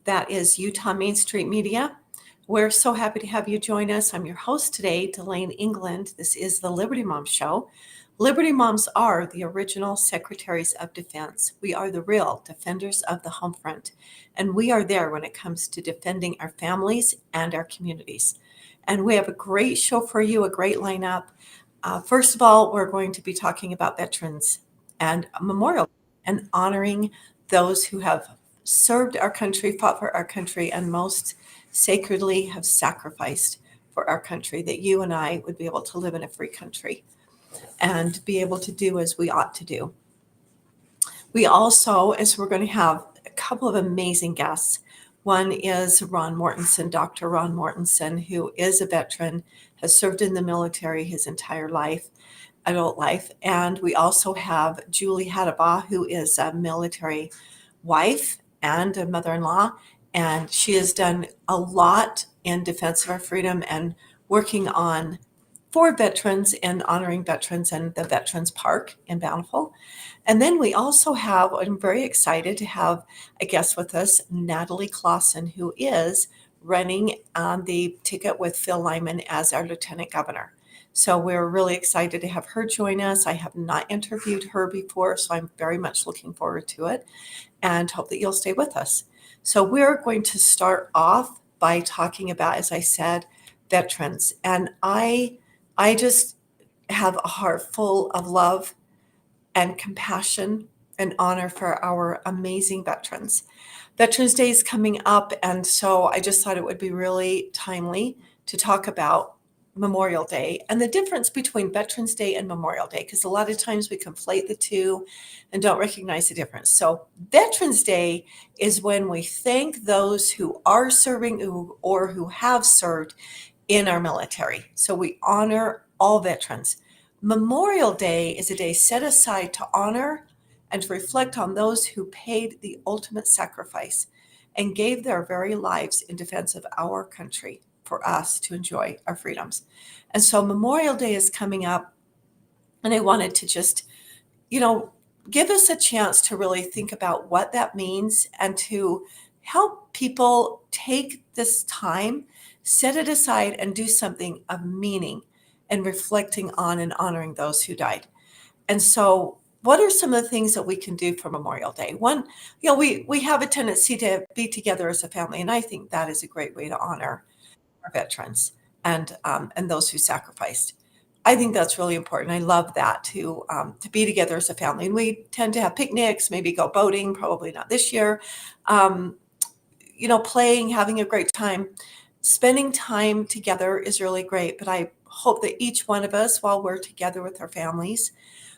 That is Utah Main Street Media. We're so happy to have you join us. I'm your host today, Dalane, England. This is the Liberty Mom Show. Liberty Moms are the original Secretaries of Defense. We are the real defenders of the home front, and we are there when it comes to defending our families and our communities. And we have a great show for you, a great lineup. First of all, we're going to be talking about veterans and Memorial and honoring those who have served our country, fought for our country, and most sacredly have sacrificed for our country, that you and I would be able to live in a free country and be able to do as we ought to do. We also, as we're going to have a couple of amazing guests. One is Dr. Ron Mortensen, who is a veteran, has served in the military his entire life, adult life. And we also have Julie Hattabaugh, who is a military wife and a mother-in-law. And she has done a lot in defense of our freedom and working on for veterans and honoring veterans and the Veterans Park in Bountiful. And then we also have, I'm very excited to have a guest with us, Natalie Clawson, who is running on the ticket with Phil Lyman as our Lieutenant Governor. So we're really excited to have her join us. I have not interviewed her before, so I'm very much looking forward to it and hope that you'll stay with us. So we're going to start off by talking about, as I said, veterans. And I just have a heart full of love and compassion and honor for our amazing veterans. Veterans Day is coming up, and so I just thought it would be really timely to talk about Memorial Day and the difference between Veterans Day and Memorial Day, because a lot of times we conflate the two and don't recognize the difference. So Veterans Day is when we thank those who are serving or who have served in our military. So we honor all veterans. Memorial Day is a day set aside to honor and to reflect on those who paid the ultimate sacrifice and gave their very lives in defense of our country for us to enjoy our freedoms. And so Memorial Day is coming up, and I wanted to just, give us a chance to really think about what that means and to help people take this time, set it aside, and do something of meaning and reflecting on and honoring those who died. And so what are some of the things that we can do for Memorial Day? One, we have a tendency to be together as a family, and I think that is a great way to honor our veterans and those who sacrificed. I think that's really important. I love that to be together as a family. And we tend to have picnics, maybe go boating, probably not this year, playing, having a great time. Spending time together is really great, but I hope that each one of us, while we're together with our families,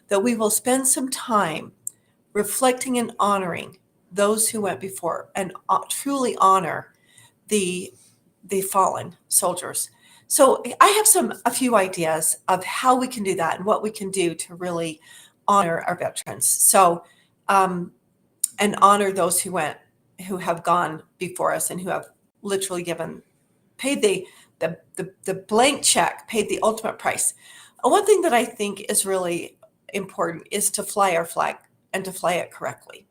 that we will spend some time reflecting and honoring those who went before and truly honor the fallen soldiers. So I have a few ideas of how we can do that and what we can do to really honor our veterans. So, and honor those who have gone before us and who have literally paid the blank check, paid the ultimate price. One thing that I think is really important is to fly our flag and to fly it correctly.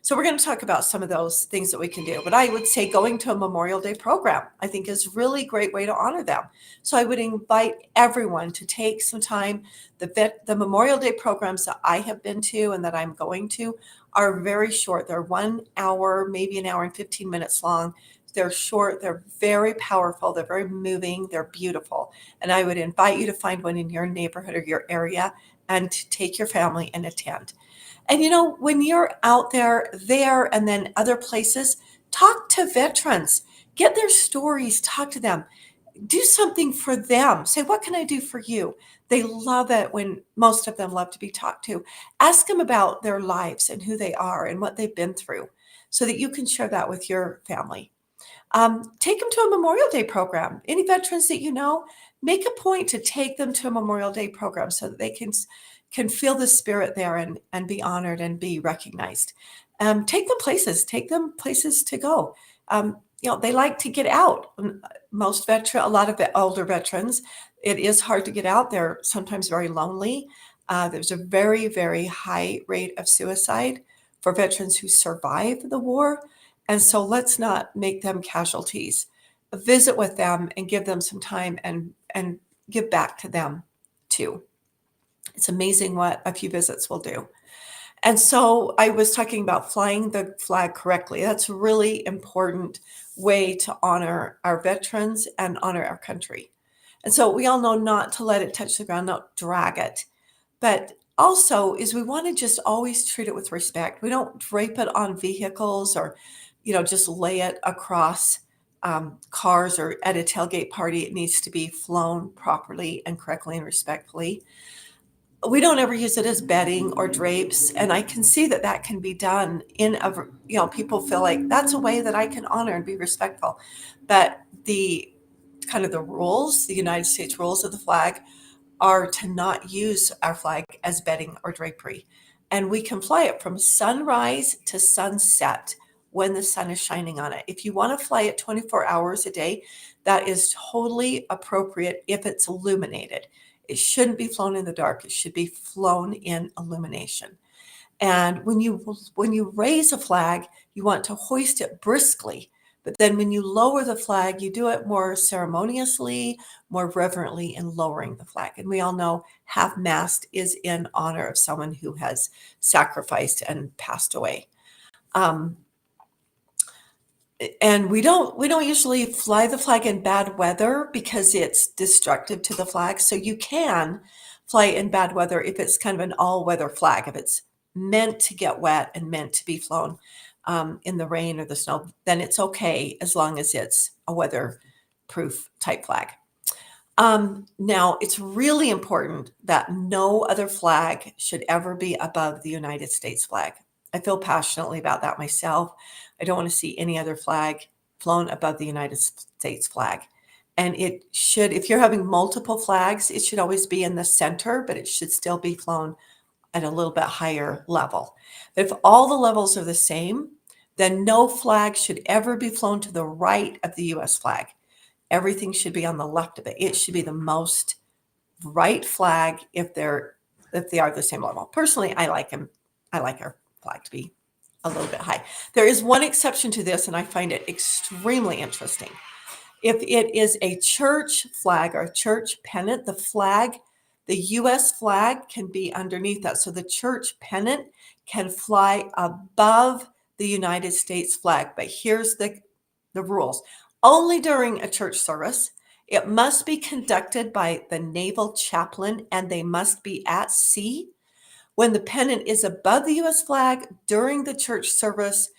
So we're going to talk about some of those things that we can do. But I would say going to a Memorial Day program, I think, is a really great way to honor them. So I would invite everyone to take some time. The Memorial Day programs that I have been to and that I'm going to are very short. They're 1 hour, maybe an hour and 15 minutes long. They're short. They're very powerful. They're very moving. They're beautiful. And I would invite you to find one in your neighborhood or your area and to take your family and attend. And when you're out there, and then other places, talk to veterans, get their stories, talk to them, do something for them. Say, what can I do for you? They love it when most of them love to be talked to. Ask them about their lives and who they are and what they've been through so that you can share that with your family. Take them to a Memorial Day program. Any veterans that you know, make a point to take them to a Memorial Day program so that they can feel the spirit there and be honored and be recognized. Take them places to go. They like to get out. A lot of older veterans, it is hard to get out. They're sometimes very lonely. There's a very, very high rate of suicide for veterans who survive the war. And so let's not make them casualties. Visit with them and give them some time and give back to them too. It's amazing what a few visits will do. And so I was talking about flying the flag correctly. That's a really important way to honor our veterans and honor our country. And so we all know not to let it touch the ground, not drag it. But also is we want to just always treat it with respect. We don't drape it on vehicles or, just lay it across cars or at a tailgate party. It needs to be flown properly and correctly and respectfully. We don't ever use it as bedding or drapes. And I can see that that can be done people feel like that's a way that I can honor and be respectful. But the kind of the rules, the United States rules of the flag are to not use our flag as bedding or drapery. And we can fly it from sunrise to sunset when the sun is shining on it. If you want to fly it 24 hours a day, that is totally appropriate if it's illuminated. It shouldn't be flown in the dark. It should be flown in illumination. And when you raise a flag, you want to hoist it briskly. But then when you lower the flag, you do it more ceremoniously, more reverently in lowering the flag. And we all know half-mast is in honor of someone who has sacrificed and passed away. And we don't usually fly the flag in bad weather because it's destructive to the flag. So you can fly in bad weather if it's kind of an all-weather flag. If it's meant to get wet and meant to be flown in the rain or the snow, then it's okay as long as it's a weatherproof type flag. Now, it's really important that no other flag should ever be above the United States flag. I feel passionately about that myself. I don't want to see any other flag flown above the United States flag. And it should, if you're having multiple flags, it should always be in the center, but it should still be flown at a little bit higher level. But if all the levels are the same, then no flag should ever be flown to the right of the US flag. Everything should be on the left of it. It should be the most right flag if they are the same level. Personally, I like our flag to be a little bit high. There is one exception to this, and I find it extremely interesting. If it is a church flag or a church pennant, the US flag can be underneath that. So the church pennant can fly above the United States flag. But here's the rules. Only during a church service. It must be conducted by the naval chaplain, and they must be at sea when the pennant is above the US flag during the church service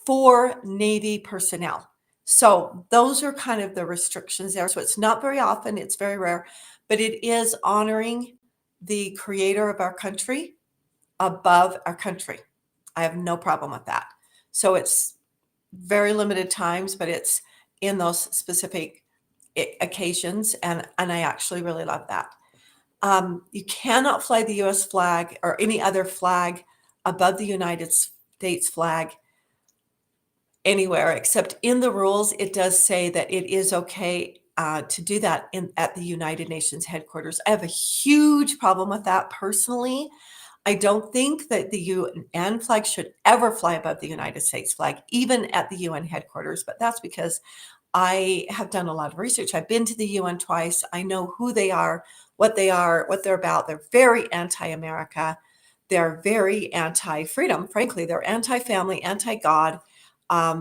for Navy personnel. So those are kind of the restrictions there. So it's not very often, it's very rare, but it is honoring the creator of our country above our country. I have no problem with that. So it's very limited times, but it's in those specific occasions, and I actually really love that. You cannot fly the US flag or any other flag above the United States flag anywhere, except in the rules, it does say that it is okay to do that at the United Nations headquarters. I have a huge problem with that personally. I don't think that the UN flag should ever fly above the United States flag, even at the UN headquarters, but that's because I have done a lot of research. I've been to the UN twice. I know who they are, what they're about. They're very anti-America. They're very anti-freedom. Frankly, they're anti-family, anti-God.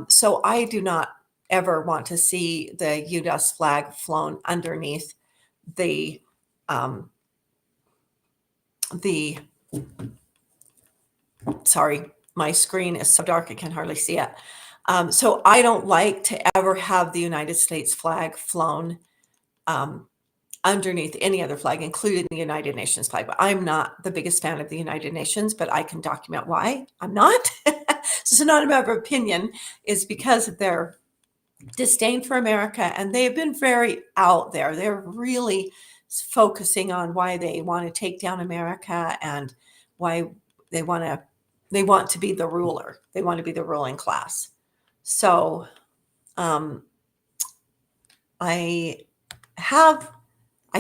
So I do not ever want to see the US flag flown underneath sorry, my screen is so dark I can hardly see it. So I don't like to ever have the United States flag flown underneath any other flag, including the United Nations flag. But I'm not the biggest fan of the United Nations, but I can document why I'm not. So it's not a matter of opinion, is because of their disdain for America. And they have been very out there. They're really focusing on why they want to take down America and why they want to be the ruler. They want to be the ruling class. So I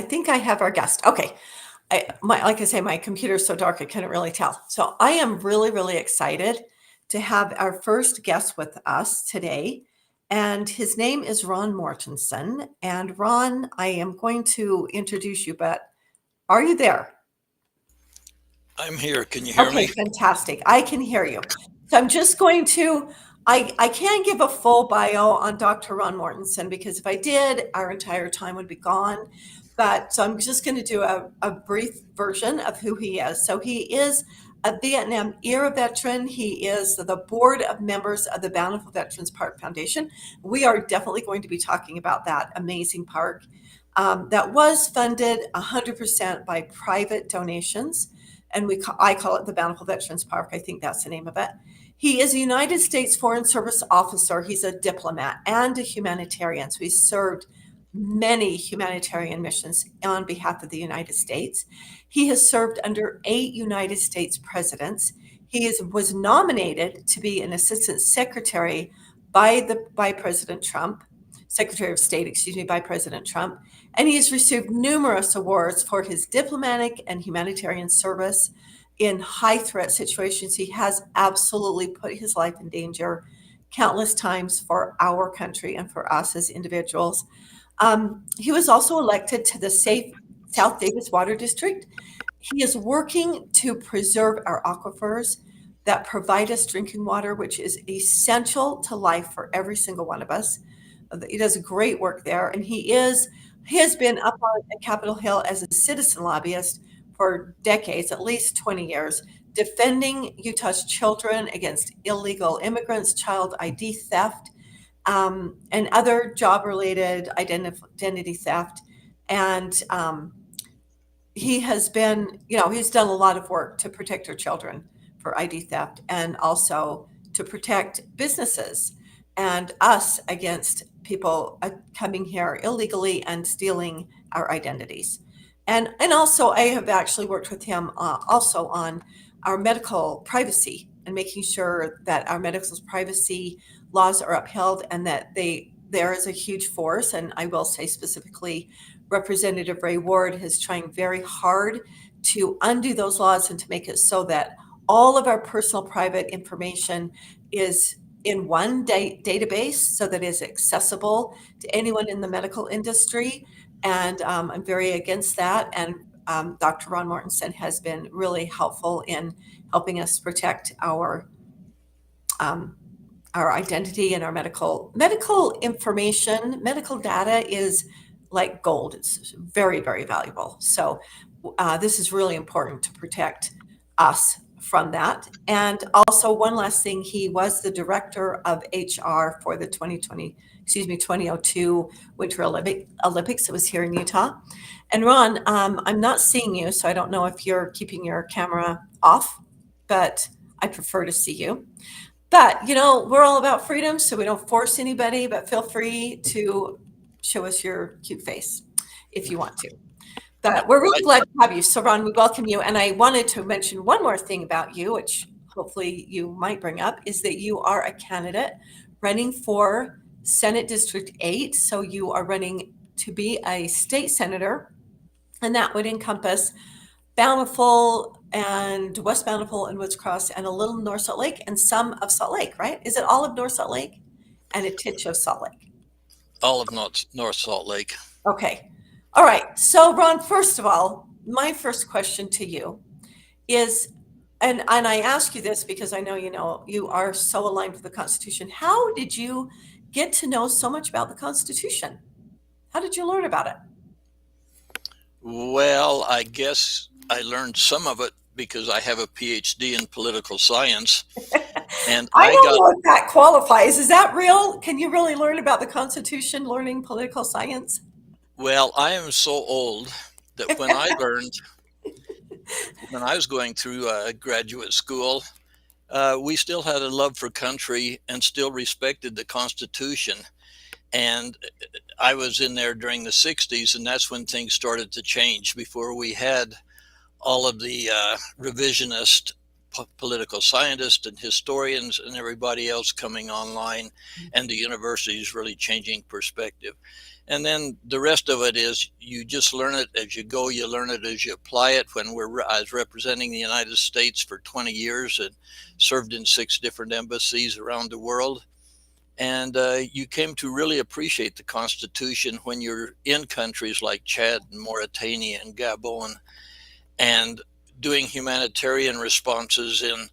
think I have our guest. Okay. Like I say, my computer is so dark, I couldn't really tell. So I am really, really excited to have our first guest with us today. And his name is Ron Mortensen. And Ron, I am going to introduce you, but are you there? I'm here. Can you hear Okay, me? fantastic. I can hear you. So I'm just going to, I can't give a full bio on Dr. Ron Mortensen because if I did, our entire time would be gone. But so I'm just going to do a brief version of who he is. So he is a Vietnam era veteran. He is the board of members of the Bountiful Veterans Park Foundation. We are definitely going to be talking about that amazing park that was funded 100% by private donations, and I call it the Bountiful Veterans Park. I think that's the name of it. He is a United States Foreign Service officer. He's a diplomat and a humanitarian. So he's served many humanitarian missions on behalf of the United States. He has served under 8 United States presidents. Was nominated to be an assistant secretary by President Trump, Secretary of State, excuse me, by President Trump. And he has received numerous awards for his diplomatic and humanitarian service in high threat situations. He has absolutely put his life in danger countless times for our country and for us as individuals. He was also elected to the Safe South Davis Water District. He is working to preserve our aquifers that provide us drinking water, which is essential to life for every single one of us. He does great work there, and he has been up on Capitol Hill as a citizen lobbyist for decades, at least 20 years, defending Utah's children against illegal immigrants, child ID theft, and other job-related identity theft. And he has been, he's done a lot of work to protect our children for ID theft and also to protect businesses and us against people coming here illegally and stealing our identities. And also, I have actually worked with him also on our medical privacy and making sure that our medical privacy laws are upheld and that there is a huge force. And I will say specifically, Representative Ray Ward is trying very hard to undo those laws and to make it so that all of our personal private information is in one database so that it's accessible to anyone in the medical industry. And I'm very against that. And Dr. Ron Mortensen has been really helpful in helping us protect um, our identity and our medical information. Medical data is like gold. It's very, very valuable. So this is really important to protect us from that. And also, one last thing, he was the director of HR for the 2002 Winter Olympics. It was here in Utah. And Ron, I'm not seeing you, so I don't know if you're keeping your camera off, but I prefer to see you. But, we're all about freedom, so we don't force anybody, but feel free to show us your cute face if you want to. But we're really glad to have you. So, Ron, we welcome you. And I wanted to mention one more thing about you, which hopefully you might bring up, is that you are a candidate running for Senate District 8. So you are running to be a state senator, and that would encompass Bountiful and West Bountiful and Woods Cross and a little North Salt Lake and some of Salt Lake, right? Is it all of North Salt Lake and a titch of Salt Lake? All of North Salt Lake. Okay. All right. So, Ron, first of all, my first question to you is, and I ask you this because I know you are so aligned with the Constitution. How did you get to know so much about the Constitution? How did you learn about it? Well, I guess I learned some of it because I have a PhD in political science. And I don't know if that qualifies. Is that real? Can you really learn about the Constitution learning political science? well, I am so old that when I was going through graduate school, we still had a love for country and still respected the Constitution. And I was in there during the 60s, and that's when things started to change before we had all of the revisionist political scientists and historians and everybody else coming online, and the university is really changing perspective. And then the rest of it is you just learn it as you go. You learn it as you apply it. I was representing the United States for 20 years and served in 6 different embassies around the world. And you came to really appreciate the Constitution when you're in countries like Chad and Mauritania and Gabon, and doing humanitarian responses in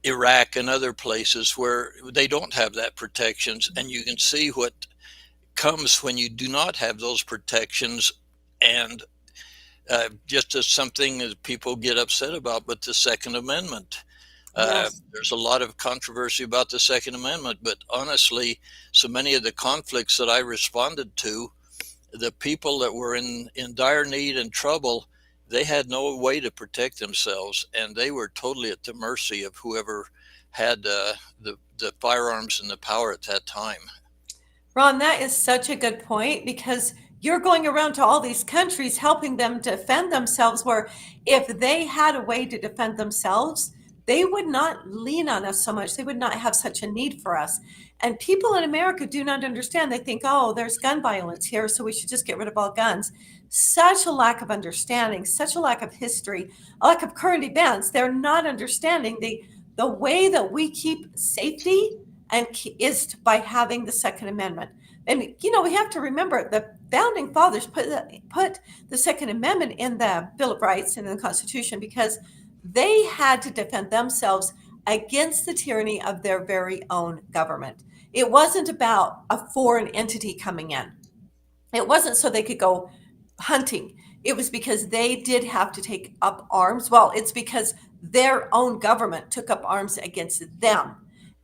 Iraq and other places where they don't have that protections. And you can see what comes when you do not have those protections. And just as something that people get upset about, but the Second Amendment. Yes. There's a lot of controversy about the Second Amendment, but honestly, so many of the conflicts that I responded to, the people that were in dire need and trouble, they had no way to protect themselves, and they were totally at the mercy of whoever had the firearms and the power at that time. Ron, that is such a good point, because you're going around to all these countries helping them defend themselves, where if they had a way to defend themselves, they would not lean on us so much. They would not have such a need for us. And people in America do not understand. They think, oh, there's gun violence here, so we should just get rid of all guns. Such a lack of understanding, such a lack of history, a lack of current events. They're not understanding the way that we keep safety and is by having the Second Amendment. And, we have to remember the founding fathers put the Second Amendment in the Bill of Rights and in the Constitution because they had to defend themselves against the tyranny of their very own government. It wasn't about a foreign entity coming in. It wasn't so they could go hunting. It was because they did have to take up arms. Well, it's because their own government took up arms against them,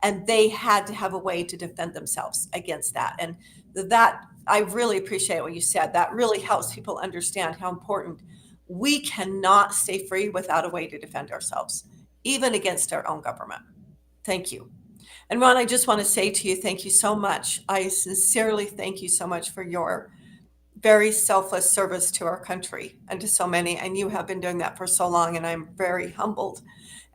and they had to have a way to defend themselves against that. And that, I really appreciate what you said. That really helps people understand how important we cannot stay free without a way to defend ourselves, even against our own government. Thank you. And Ron, I just want to say to you, thank you so much. I sincerely thank you so much for your very selfless service to our country and to so many. And you have been doing that for so long, and I'm very humbled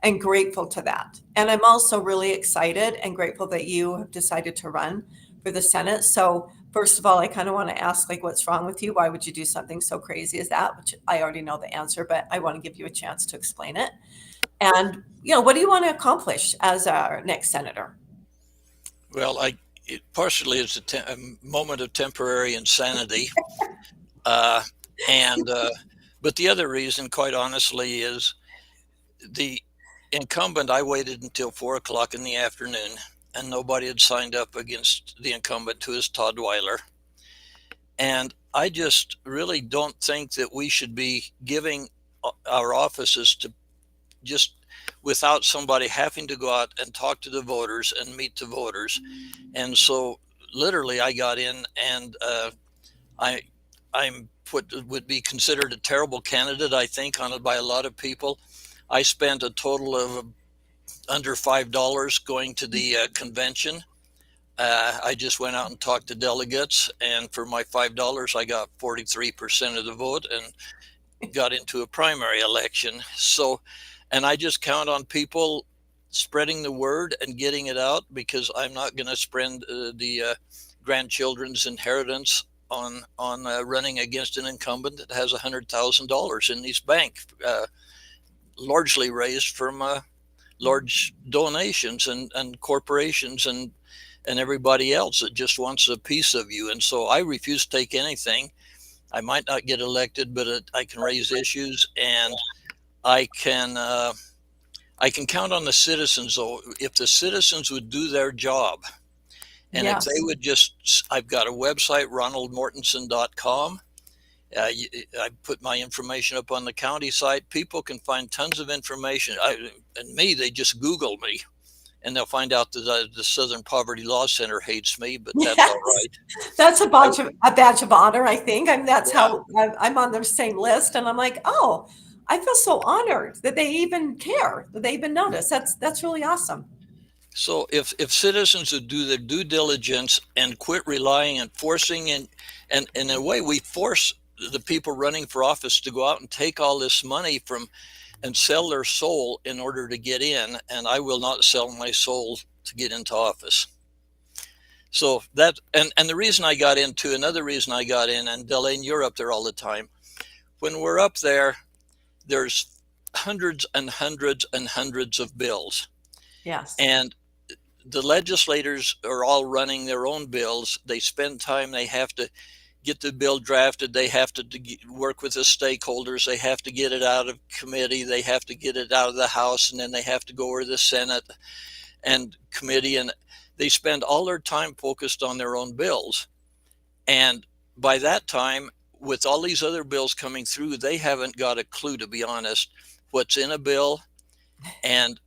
and grateful to that. And I'm also really excited and grateful that you have decided to run for the Senate. So first of all, I kind of want to ask, what's wrong with you? Why would you do something so crazy as that? Which I already know the answer, but I want to give you a chance to explain it. And, what do you want to accomplish as our next senator? Well, it partially is a moment of temporary insanity. But the other reason, quite honestly, is the incumbent. I waited until 4:00 in the afternoon, and nobody had signed up against the incumbent, who is Todd Weiler. And I just really don't think that we should be giving our offices to just without somebody having to go out and talk to the voters and meet the voters. And so literally I got in, and I'm would be considered a terrible candidate, I think, by a lot of people. I spent a total of under $5 going to the convention. I just went out and talked to delegates, and for my $5, I got 43% of the vote and got into a primary election. So, and I just count on people spreading the word and getting it out, because I'm not going to spend the grandchildren's inheritance on running against an incumbent that has $100,000 in his bank, largely raised from large donations and corporations and everybody else that just wants a piece of you. And so I refuse to take anything. I might not get elected, but I can raise issues, and I can count on the citizens. Though, if the citizens would do their job, and Yes. if they would I've got a website, ronaldmortensen.com. I put my information up on the county site. People can find tons of information. They just Google me, and they'll find out that the Southern Poverty Law Center hates me, but that's all right. That's a badge of honor, I think. I mean, that's how I'm on their same list. And I'm like, oh, I feel so honored that they even care, that they even notice. That's really awesome. So if citizens would do their due diligence and quit relying and forcing, and in a way we force the people running for office to go out and take all this money from, and sell their soul in order to get in, and I will not sell my soul to get into office. So that, and the reason I got into, another reason I got in, and Dalane, you're up there all the time. When we're up there, there's hundreds and hundreds and hundreds of bills. Yes. And the legislators are all running their own bills. They spend time, they have to get the bill drafted, they have to work with the stakeholders, they have to get it out of committee, they have to get it out of the House, and then they have to go over to the Senate and committee, and they spend all their time focused on their own bills. And by that time, with all these other bills coming through, they haven't got a clue, to be honest, what's in a bill, and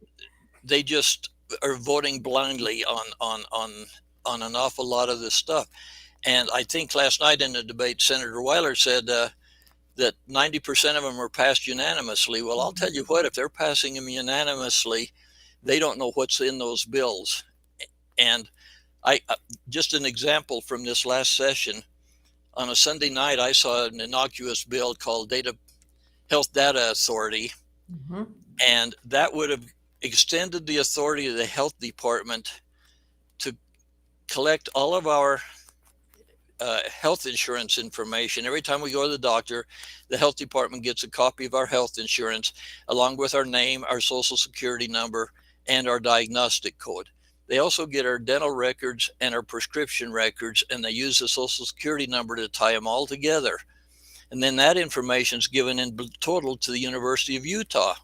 they just are voting blindly on an awful lot of this stuff. And I think last night in the debate, Senator Weiler said that 90% of them were passed unanimously. Well, I'll tell you what, if they're passing them unanimously, they don't know what's in those bills. And I just an example from this last session, on a Sunday night, I saw an innocuous bill called Health Data Authority, and that would have extended the authority of the health department to collect all of our health insurance information. Every time we go to the doctor, the health department gets a copy of our health insurance along with our name, our social security number, and our diagnostic code. They also get our dental records and our prescription records, and they use the social security number to tie them all together. And then that information is given in total to the University of Utah.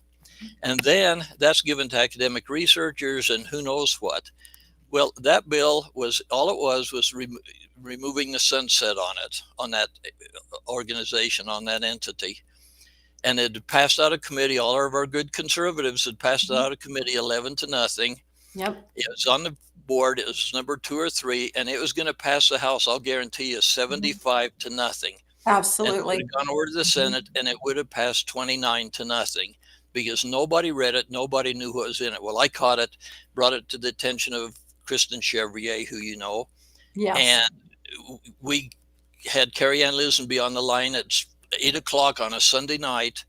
And then that's given to academic researchers and who knows what. Well, that bill was, all it was removing the sunset on it, on that organization, on that entity. And it had passed out of committee. All of our good conservatives had passed it out of committee 11-0. Yep. It was on the board. It was number 2 or 3, and it was going to pass the House. I'll guarantee you 75-0. Absolutely. And it would have gone over to the Senate, and it would have passed 29-0 because nobody read it. Nobody knew what was in it. Well, I caught it, brought it to the attention of Kristen Chevrier, who you know. Yes. And we had Carrie Ann Lisenby on the line at 8 o'clock on a Sunday night,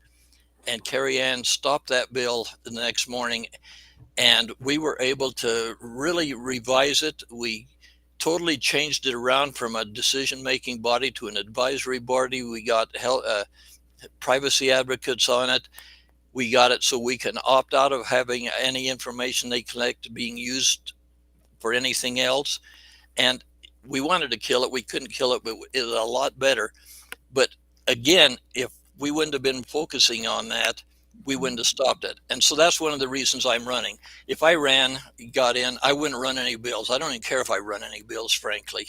and Carrie Ann stopped that bill the next morning, and we were able to really revise it. We totally changed it around from a decision-making body to an advisory body. We got privacy advocates on it. We got it so we can opt out of having any information they collect being used for anything else. And we wanted to kill it. We couldn't kill it, but it was a lot better. But again, if we wouldn't have been focusing on that, we wouldn't have stopped it. And so that's one of the reasons I'm running. If I got in, I wouldn't run any bills. I don't even care if I run any bills, frankly.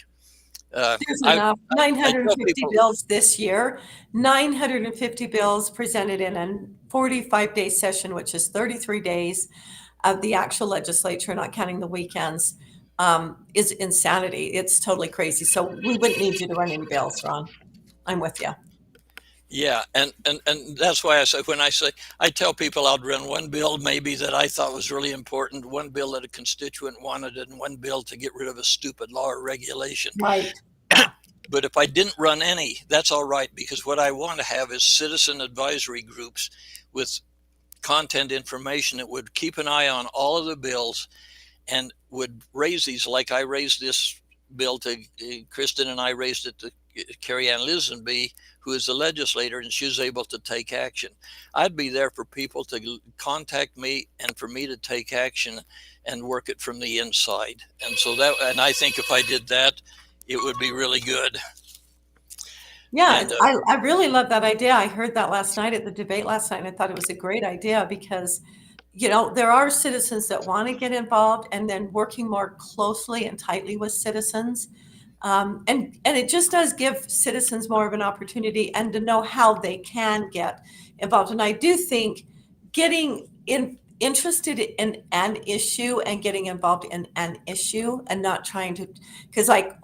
There's enough. 950 bills this year, 950 bills presented in a 45-day session, which is 33 days of the actual legislature, not counting the weekends, is insanity. It's totally crazy. So we wouldn't need you to run any bills, Ron. I'm with you. Yeah, and that's why I tell people I'd run one bill maybe that I thought was really important, one bill that a constituent wanted, and one bill to get rid of a stupid law or regulation. Right. But if I didn't run any, that's all right, because what I want to have is citizen advisory groups with content information that would keep an eye on all of the bills and would raise these, like I raised this bill to Kristen, and I raised it to Carrie Ann Lisenby, who is a legislator, and she was able to take action. I'd be there for people to contact me and for me to take action and work it from the inside. And so and I think if I did that, it would be really good. Yeah, and, I really love that idea. I heard that last night at the debate last night, and I thought it was a great idea because, you know, there are citizens that want to get involved, and then working more closely and tightly with citizens. And it just does give citizens more of an opportunity and to know how they can get involved. And I do think getting interested in an issue and getting involved in an issue and not trying to, because like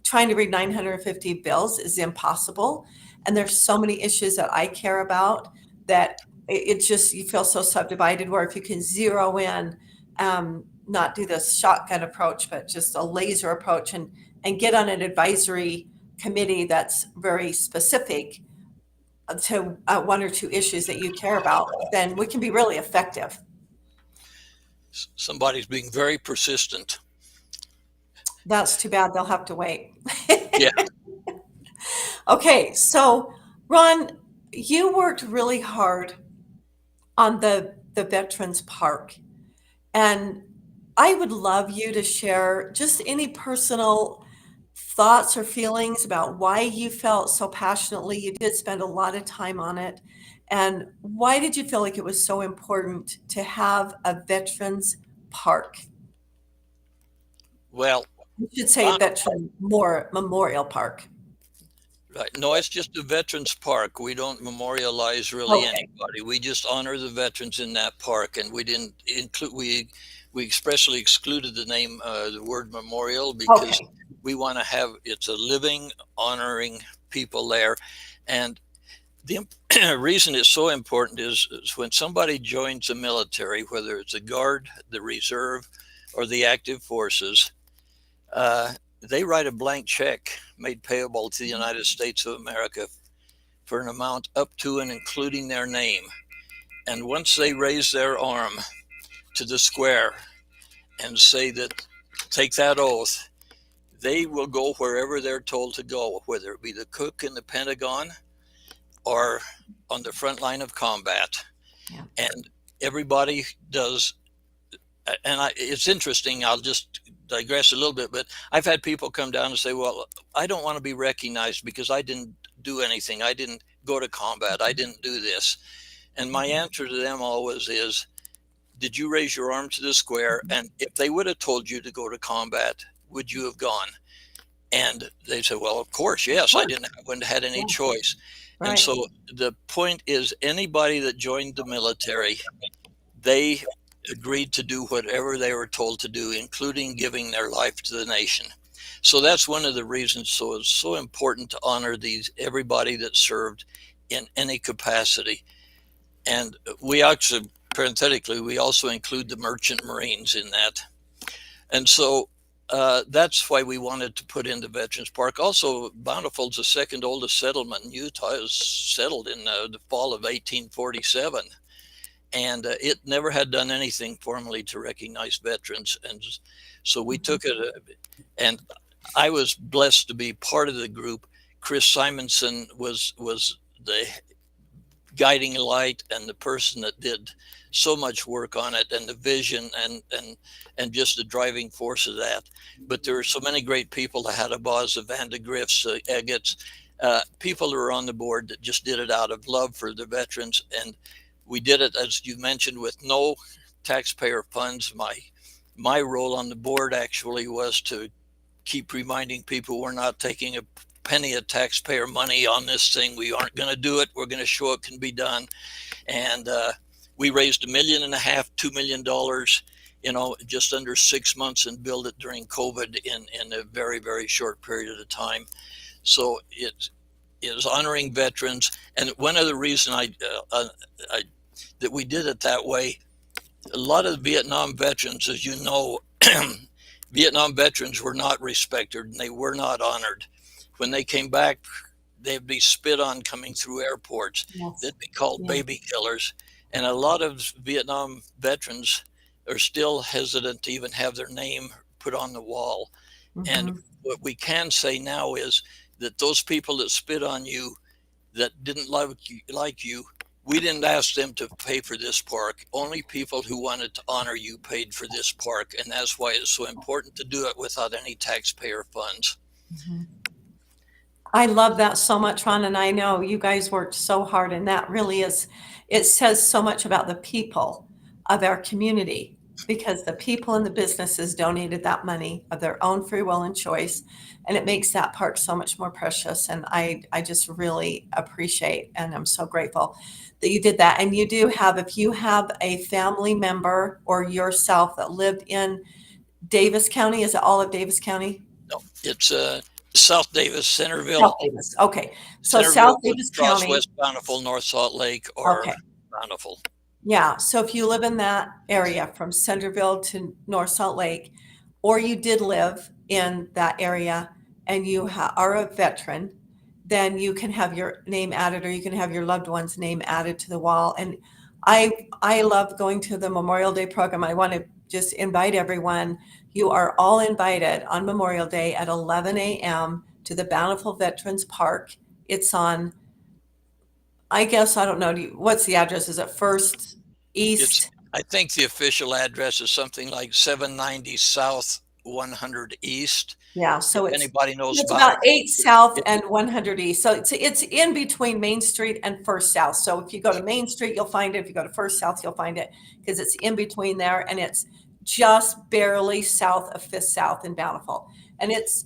trying to read 950 bills is impossible. And there's so many issues that I care about that it's just, you feel so subdivided, where if you can zero in, not do this shotgun approach, but just a laser approach and get on an advisory committee that's very specific, to one or two issues that you care about, then we can be really effective. Somebody's being very persistent. That's too bad. They'll have to wait. Yeah. Okay, so Ron, you worked really hard on the Veterans Park, and I would love you to share just any personal thoughts or feelings about why you felt so passionately. You did spend a lot of time on it. And why did you feel like it was so important to have a Veterans Park? Well, You should say Veteran Memorial Park. right. No, it's just a veterans park. We don't memorialize really Okay. anybody. We just honor the veterans in that park, and we didn't include. We expressly excluded the name, the word memorial, because Okay. we want to have it's a living, honoring people there, and the reason it's so important is when somebody joins the military, whether it's the Guard, the Reserve, or the Active Forces. They write a blank check made payable to the United States of America for an amount up to and including their name. And once they raise their arm to the square and say that, take that oath, they will go wherever they're told to go, whether it be the cook in the Pentagon or on the front line of combat. Yeah. And everybody does. And it's interesting. I'll just digress a little bit, but I've had people come down and say, well, I don't want to be recognized because I didn't do anything. I didn't go to combat. I didn't do this. And my answer to them always is, did you raise your arm to the square? And if they would have told you to go to combat, would you have gone? And they said, well, of course, yes, I wouldn't have had any choice. Right. And so the point is, anybody that joined the military, they agreed to do whatever they were told to do, including giving their life to the nation. So that's one of the reasons. So it's so important to honor everybody that served in any capacity. And we actually, parenthetically, we also include the Merchant Marines in that. And so that's why we wanted to put in the Veterans Park. Also, Bountiful's the second oldest settlement in Utah. It was settled in the fall of 1847. And it never had done anything formally to recognize veterans. And so we took it, and I was blessed to be part of the group. Chris Simonson was the guiding light and the person that did so much work on it, and the vision and just the driving force of that. But there are so many great people, the Hattabaughs, the Van de Griffs, Eggett's, people who are on the board that just did it out of love for the veterans. And we did it, as you mentioned, with no taxpayer funds. My role on the board actually was to keep reminding people we're not taking a penny of taxpayer money on this thing. We aren't going to do it. We're going to show it can be done. And we raised $1.5 million, $2 million, just under 6 months, and built it during COVID in a very, very short period of time. So it is honoring veterans. And one other reason that we did it that way, a lot of the Vietnam veterans, as you know, Vietnam veterans were not respected and they were not honored. When they came back, they'd be spit on coming through airports. Yes. They'd be called baby killers. And a lot of Vietnam veterans are still hesitant to even have their name put on the wall. Mm-hmm. And what we can say now is that those people that spit on you, that didn't like you, we didn't ask them to pay for this park. Only people who wanted to honor you paid for this park. And that's why it's so important to do it without any taxpayer funds. Mm-hmm. I love that so much, Ron. And I know you guys worked so hard, and that really is, it says so much about the people of our community, because the people and the businesses donated that money of their own free will and choice. And it makes that park so much more precious. And I just really appreciate, and I'm so grateful that you did that. And you do have, if you have a family member or yourself that lived in Davis County, is it all of Davis County? No, it's South Davis, Centerville. South Davis. Okay. So Centerville, South Davis County. West Bountiful, North Salt Lake, or Bountiful. Yeah. So if you live in that area from Centerville to North Salt Lake, or you did live in that area and you are a veteran, then you can have your name added, or you can have your loved one's name added to the wall. And I love going to the Memorial Day program. I want to just invite everyone. You are all invited on Memorial Day at 11 a.m. to the Bountiful Veterans Park. It's on, I guess, I don't know, what's the address? Is it First East? I think the official address is something like 790 South 100 East. Yeah, so If anybody knows it's about about 8 South and 100 East. So it's in between Main Street and First South. So if you go to Main Street, you'll find it. If you go to First South, you'll find it, because it's in between there, and it's just barely south of Fifth South in Bountiful. And it's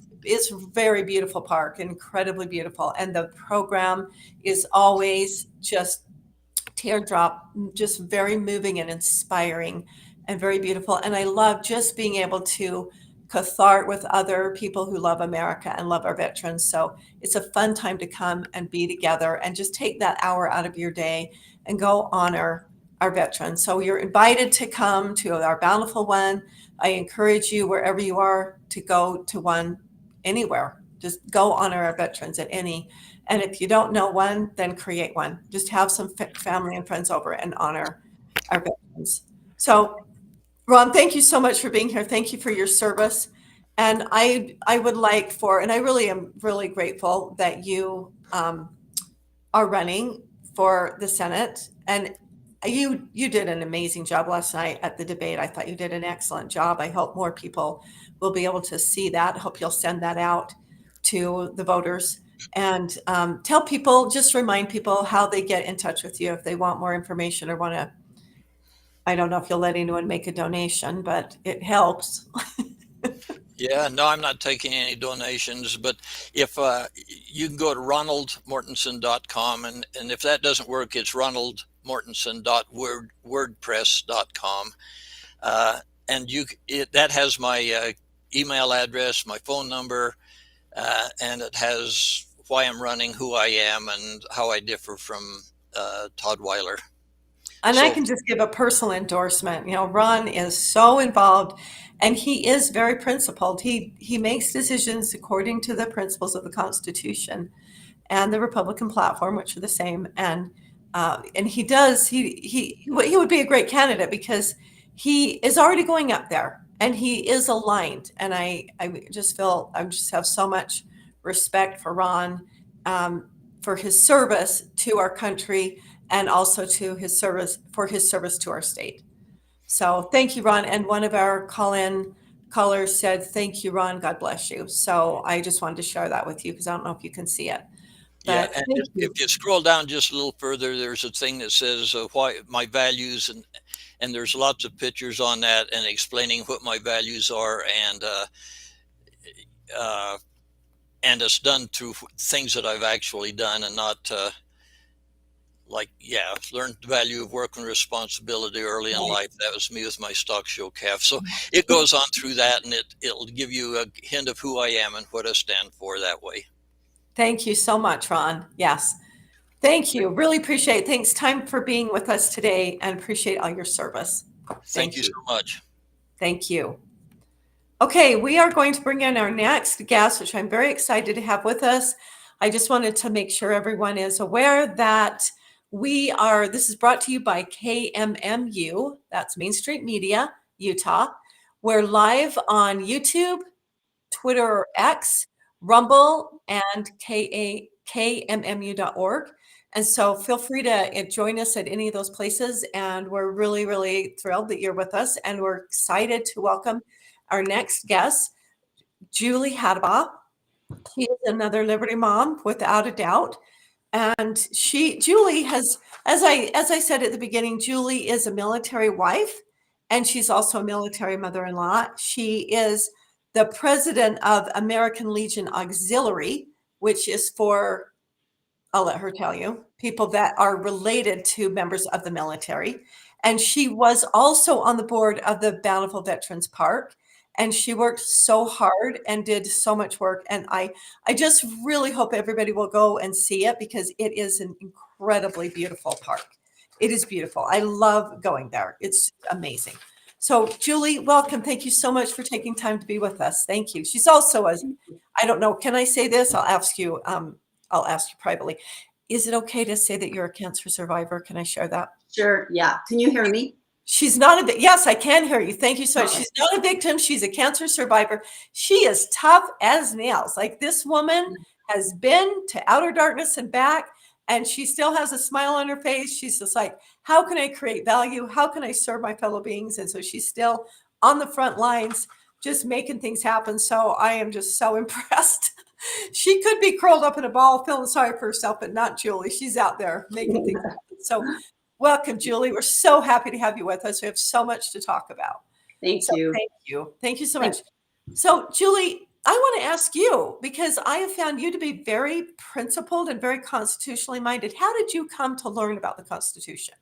very beautiful park, incredibly beautiful. And the program is always just teardrop, just very moving and inspiring and very beautiful. And I love just being able to cathart with other people who love America and love our veterans. So it's a fun time to come and be together and just take that hour out of your day and go honor our veterans. So you're invited to come to our Bountiful one. I encourage you, wherever you are, to go to one anywhere. Just go honor our veterans at any. And if you don't know one, then create one. Just have some family and friends over and honor our veterans. So Ron, thank you so much for being here. Thank you for your service. And I would like for, and I really am really grateful that you are running for the Senate. And you did an amazing job last night at the debate. I thought you did an excellent job. I hope more people will be able to see that. I hope you'll send that out to the voters. And tell people, just remind people how they get in touch with you if they want more information or want to. I don't know if you'll let anyone make a donation, but it helps. Yeah, no, I'm not taking any donations, but if you can go to ronaldmortensen.com, and if that doesn't work, it's ronaldmortensen.wordpress.com. And that has my email address, my phone number, and it has why I'm running, who I am, and how I differ from Todd Weiler. And I can just give a personal endorsement. You know, Ron is so involved, and he is very principled. He makes decisions according to the principles of the Constitution and the Republican platform, which are the same. And he does. He would be a great candidate because he is already going up there, and he is aligned. And I just have so much respect for Ron, for his service to our country, and also to his service to our state. So thank you, Ron. And one of our callers said, "Thank you, Ron. God bless you." So I just wanted to share that with you because I don't know if you can see it. But yeah, and if you scroll down just a little further, there's a thing that says why my values, and there's lots of pictures on that and explaining what my values are, and it's done through things that I've actually done, and not learned the value of work and responsibility early in life. That was me with my stock show calf. So it goes on through that, and it'll give you a hint of who I am and what I stand for that way. Thank you so much, Ron. Yes. Thank you. Really appreciate it. Thanks. Time for being with us today, and appreciate all your service. Thank you so much. Thank you. Okay, we are going to bring in our next guest, which I'm very excited to have with us. I just wanted to make sure everyone is aware that this is brought to you by KMMU, that's Main Street Media, Utah. We're live on YouTube, Twitter or X, Rumble, and KMMU.org. And so feel free to join us at any of those places. And we're really, really thrilled that you're with us. And we're excited to welcome our next guest, Julie Hattabaugh. She is another Liberty mom, without a doubt. And Julie has, as I said at the beginning, Julie is a military wife, and she's also a military mother-in-law. She is the president of American Legion Auxiliary, which is for, I'll let her tell you, people that are related to members of the military. And she was also on the board of the Bountiful Veterans Park. And she worked so hard and did so much work. And I just really hope everybody will go and see it, because it is an incredibly beautiful park. It is beautiful. I love going there. It's amazing. So Julie, welcome. Thank you so much for taking time to be with us. Thank you. She's also I don't know, can I say this? I'll ask you. I'll ask you privately. Is it okay to say that you're a cancer survivor? Can I share that? Sure. Yeah. Can you hear me? She's not a, yes, I can hear you. Thank you so much. Okay. She's not a victim. She's a cancer survivor. She is tough as nails. Like, this woman has been to outer darkness and back, and she still has a smile on her face. She's just like, how can I create value? How can I serve my fellow beings? And so she's still on the front lines, just making things happen. So I am just so impressed. She could be curled up in a ball, feeling sorry for herself, but not Julie. She's out there making things happen. So welcome, Julie. We're so happy to have you with us. We have so much to talk about. Thank you. Thank you. Thank you so much. So, Julie, I want to ask you, because I have found you to be very principled and very constitutionally minded. How did you come to learn about the Constitution?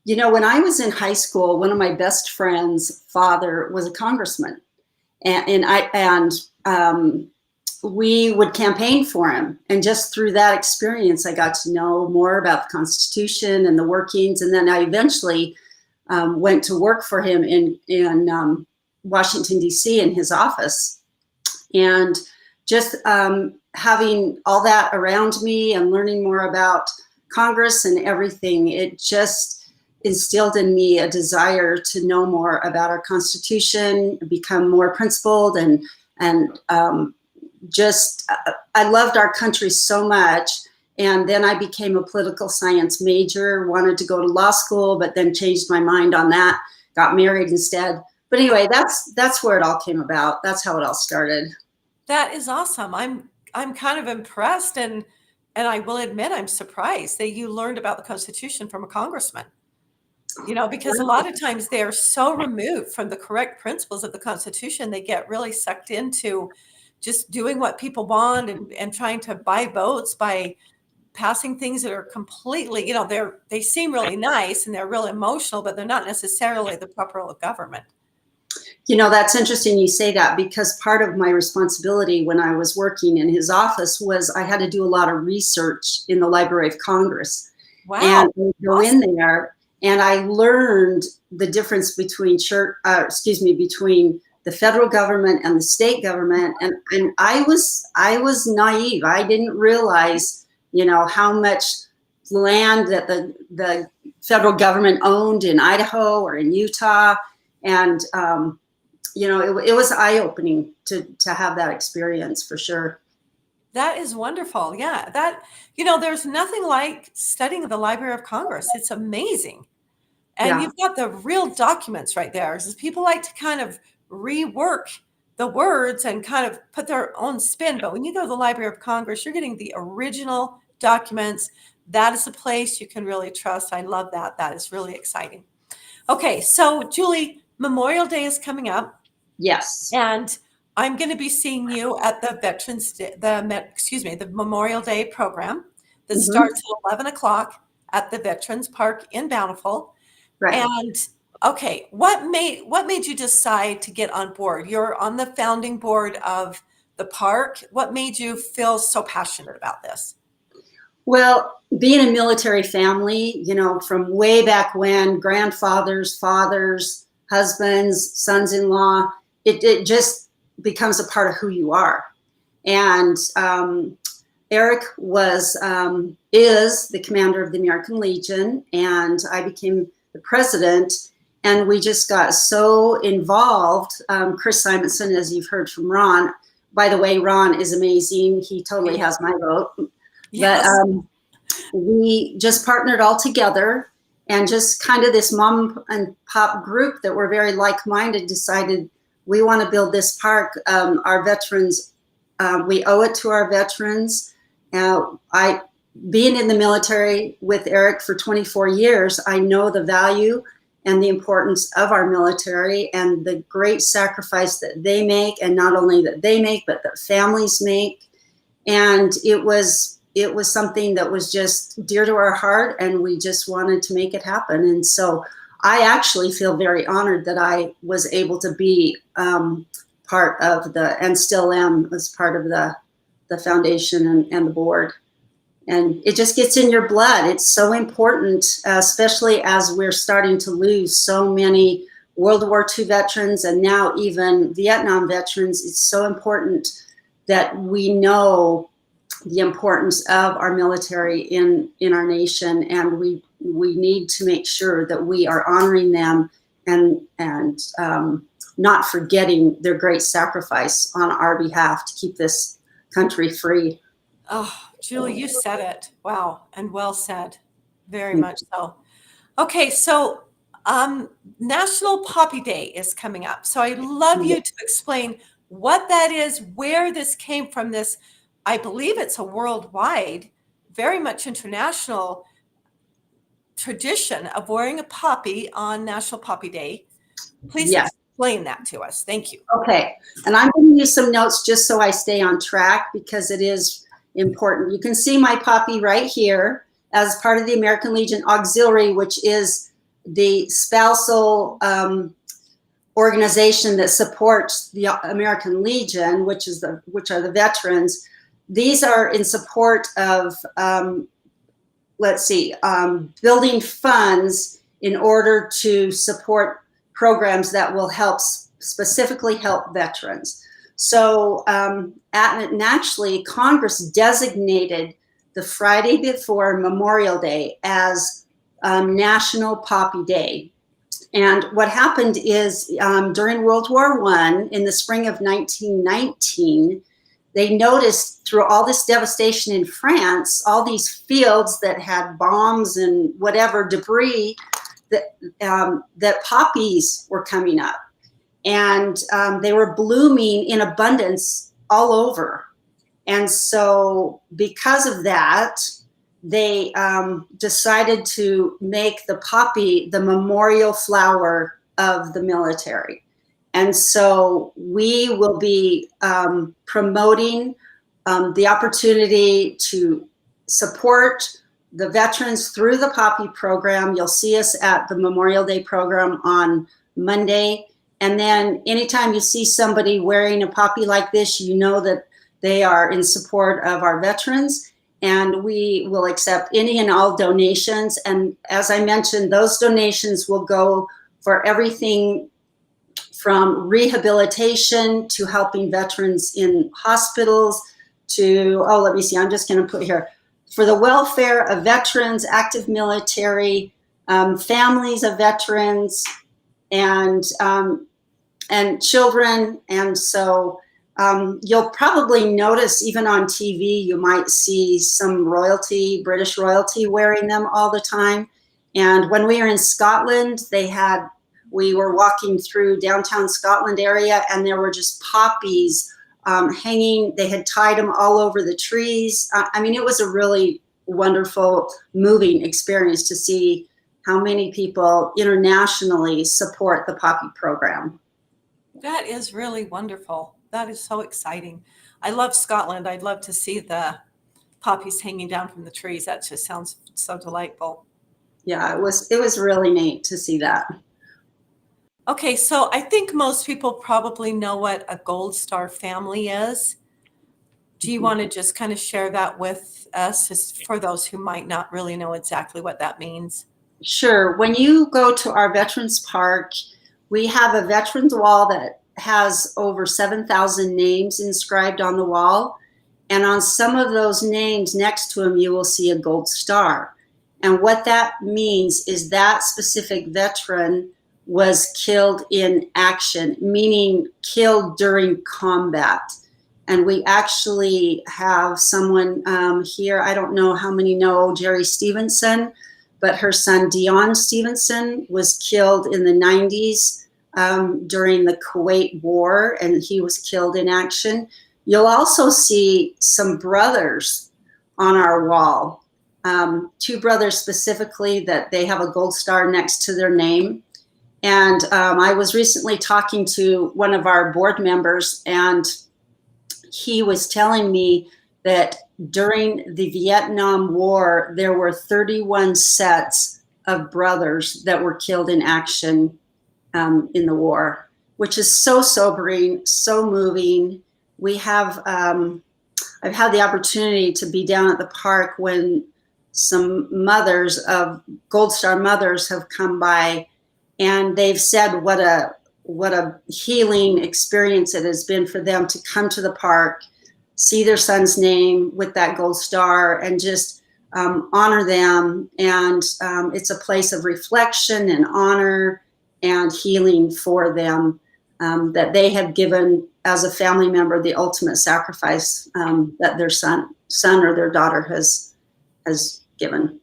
You know, when I was in high school, one of my best friends' father was a congressman, and we would campaign for him. And just through that experience, I got to know more about the Constitution and the workings. And then I eventually went to work for him in Washington, D.C. in his office. And just having all that around me and learning more about Congress and everything, it just instilled in me a desire to know more about our Constitution, become more principled, and just I loved our country so much. And then I became a political science major, wanted to go to law school, but then changed my mind on that, got married instead. But anyway, that's where it all came about. That's how it all started. That is awesome. I'm kind of impressed, and I will admit I'm surprised that you learned about the Constitution from a congressman. You know, because a lot of times they are so removed from the correct principles of the Constitution, they get really sucked into just doing what people want and trying to buy votes by passing things that are completely, you know, they seem really nice and they're real emotional, but they're not necessarily the proper role of government. You know, that's interesting you say that, because part of my responsibility when I was working in his office was I had to do a lot of research in the Library of Congress. Wow. And I would go in there and I learned the difference between between the federal government and the state government. And I was naive. I didn't realize, you know, how much land that the federal government owned in Idaho or in Utah. And, you know, it was eye-opening to have that experience, for sure. That is wonderful. Yeah. That, you know, there's nothing like studying the Library of Congress. It's amazing. And Yeah. you've got the real documents right there. People like to kind of rework the words and kind of put their own spin. But when you go to the Library of Congress, you're getting the original documents. That is a place you can really trust. I love that. That is really exciting. Okay. So, Julie, Memorial Day is coming up. Yes. And I'm going to be seeing you at the the Memorial Day program that starts at 11 o'clock at the Veterans Park in Bountiful. Right. And okay, what made you decide to get on board? You're on the founding board of the park. What made you feel so passionate about this? Well, being a military family, you know, from way back when, grandfathers, fathers, husbands, sons-in-law, it just becomes a part of who you are. And Eric is the commander of the American Legion, and I became the president, and we just got so involved. Chris Simonson, as you've heard from Ron, by the way, Ron is amazing. He totally has my vote. Yes. But we just partnered all together, and just kind of this mom and pop group that were very like-minded decided we want to build this park. Our veterans, we owe it to our veterans. Being in the military with Eric for 24 years, I know the value and the importance of our military and the great sacrifice that they make, and not only that they make, but that families make. And it was something that was just dear to our heart, and we just wanted to make it happen. And so I actually feel very honored that I was able to be part of and still am as part of the foundation and the board. And it just gets in your blood. It's so important, especially as we're starting to lose so many World War II veterans and now even Vietnam veterans. It's so important that we know the importance of our military in our nation, and we need to make sure that we are honoring them and not forgetting their great sacrifice on our behalf to keep this country free. Oh, Julie, you said it. Wow, and well said. Very much so. Okay, so National Poppy Day is coming up. So I'd love you to explain what that is, where this came from. This, I believe it's a worldwide, very much international tradition of wearing a poppy on National Poppy Day. Please explain that to us. Thank you. Okay, and I'm giving you some notes just so I stay on track because it is important. You can see my poppy right here as part of the American Legion Auxiliary, which is the spousal organization that supports the American Legion, which are the veterans. These are in support of, building funds in order to support programs that will specifically help veterans. So actually, Congress designated the Friday before Memorial Day as National Poppy Day. And what happened is during World War I, in the spring of 1919, they noticed through all this devastation in France, all these fields that had bombs and whatever debris, that poppies were coming up. And they were blooming in abundance all over. And so because of that, they decided to make the poppy the memorial flower of the military. And so we will be promoting the opportunity to support the veterans through the poppy program. You'll see us at the Memorial Day program on Monday. And then anytime you see somebody wearing a poppy like this, you know that they are in support of our veterans. And we will accept any and all donations. And as I mentioned, those donations will go for everything from rehabilitation to helping veterans in hospitals to, let me see, I'm just going to put here, for the welfare of veterans, active military, families of veterans, and children. And so you'll probably notice even on TV, you might see some royalty, British royalty wearing them all the time. And when we were in Scotland, we were walking through downtown Scotland area and there were just poppies hanging. They had tied them all over the trees. I mean, it was a really wonderful, moving experience to see how many people internationally support the poppy program. That is really wonderful. That is so exciting. I love Scotland. I'd love to see the poppies hanging down from the trees. That just sounds so delightful. Yeah, it was really neat to see that. Okay, so I think most people probably know what a Gold Star family is. Do you want to just kind of share that with us, just for those who might not really know exactly what that means? Sure. When you go to our Veterans Park, we have a Veterans Wall that has over 7,000 names inscribed on the wall. And on some of those names next to them, you will see a gold star. And what that means is that specific veteran was killed in action, meaning killed during combat. And we actually have someone here, I don't know how many know Jerry Stevenson, but her son Dion Stevenson was killed in the 90s during the Kuwait War, and he was killed in action. You'll also see some brothers on our wall, two brothers specifically that they have a gold star next to their name. And I was recently talking to one of our board members, and he was telling me that during the Vietnam War, there were 31 sets of brothers that were killed in action in the war, which is so sobering, so moving. We have, I've had the opportunity to be down at the park when some mothers of Gold Star mothers have come by, and they've said what a healing experience it has been for them to come to the park, see their son's name with that gold star and just honor them. And it's a place of reflection and honor and healing for them, that they have given as a family member the ultimate sacrifice that their son or their daughter has given.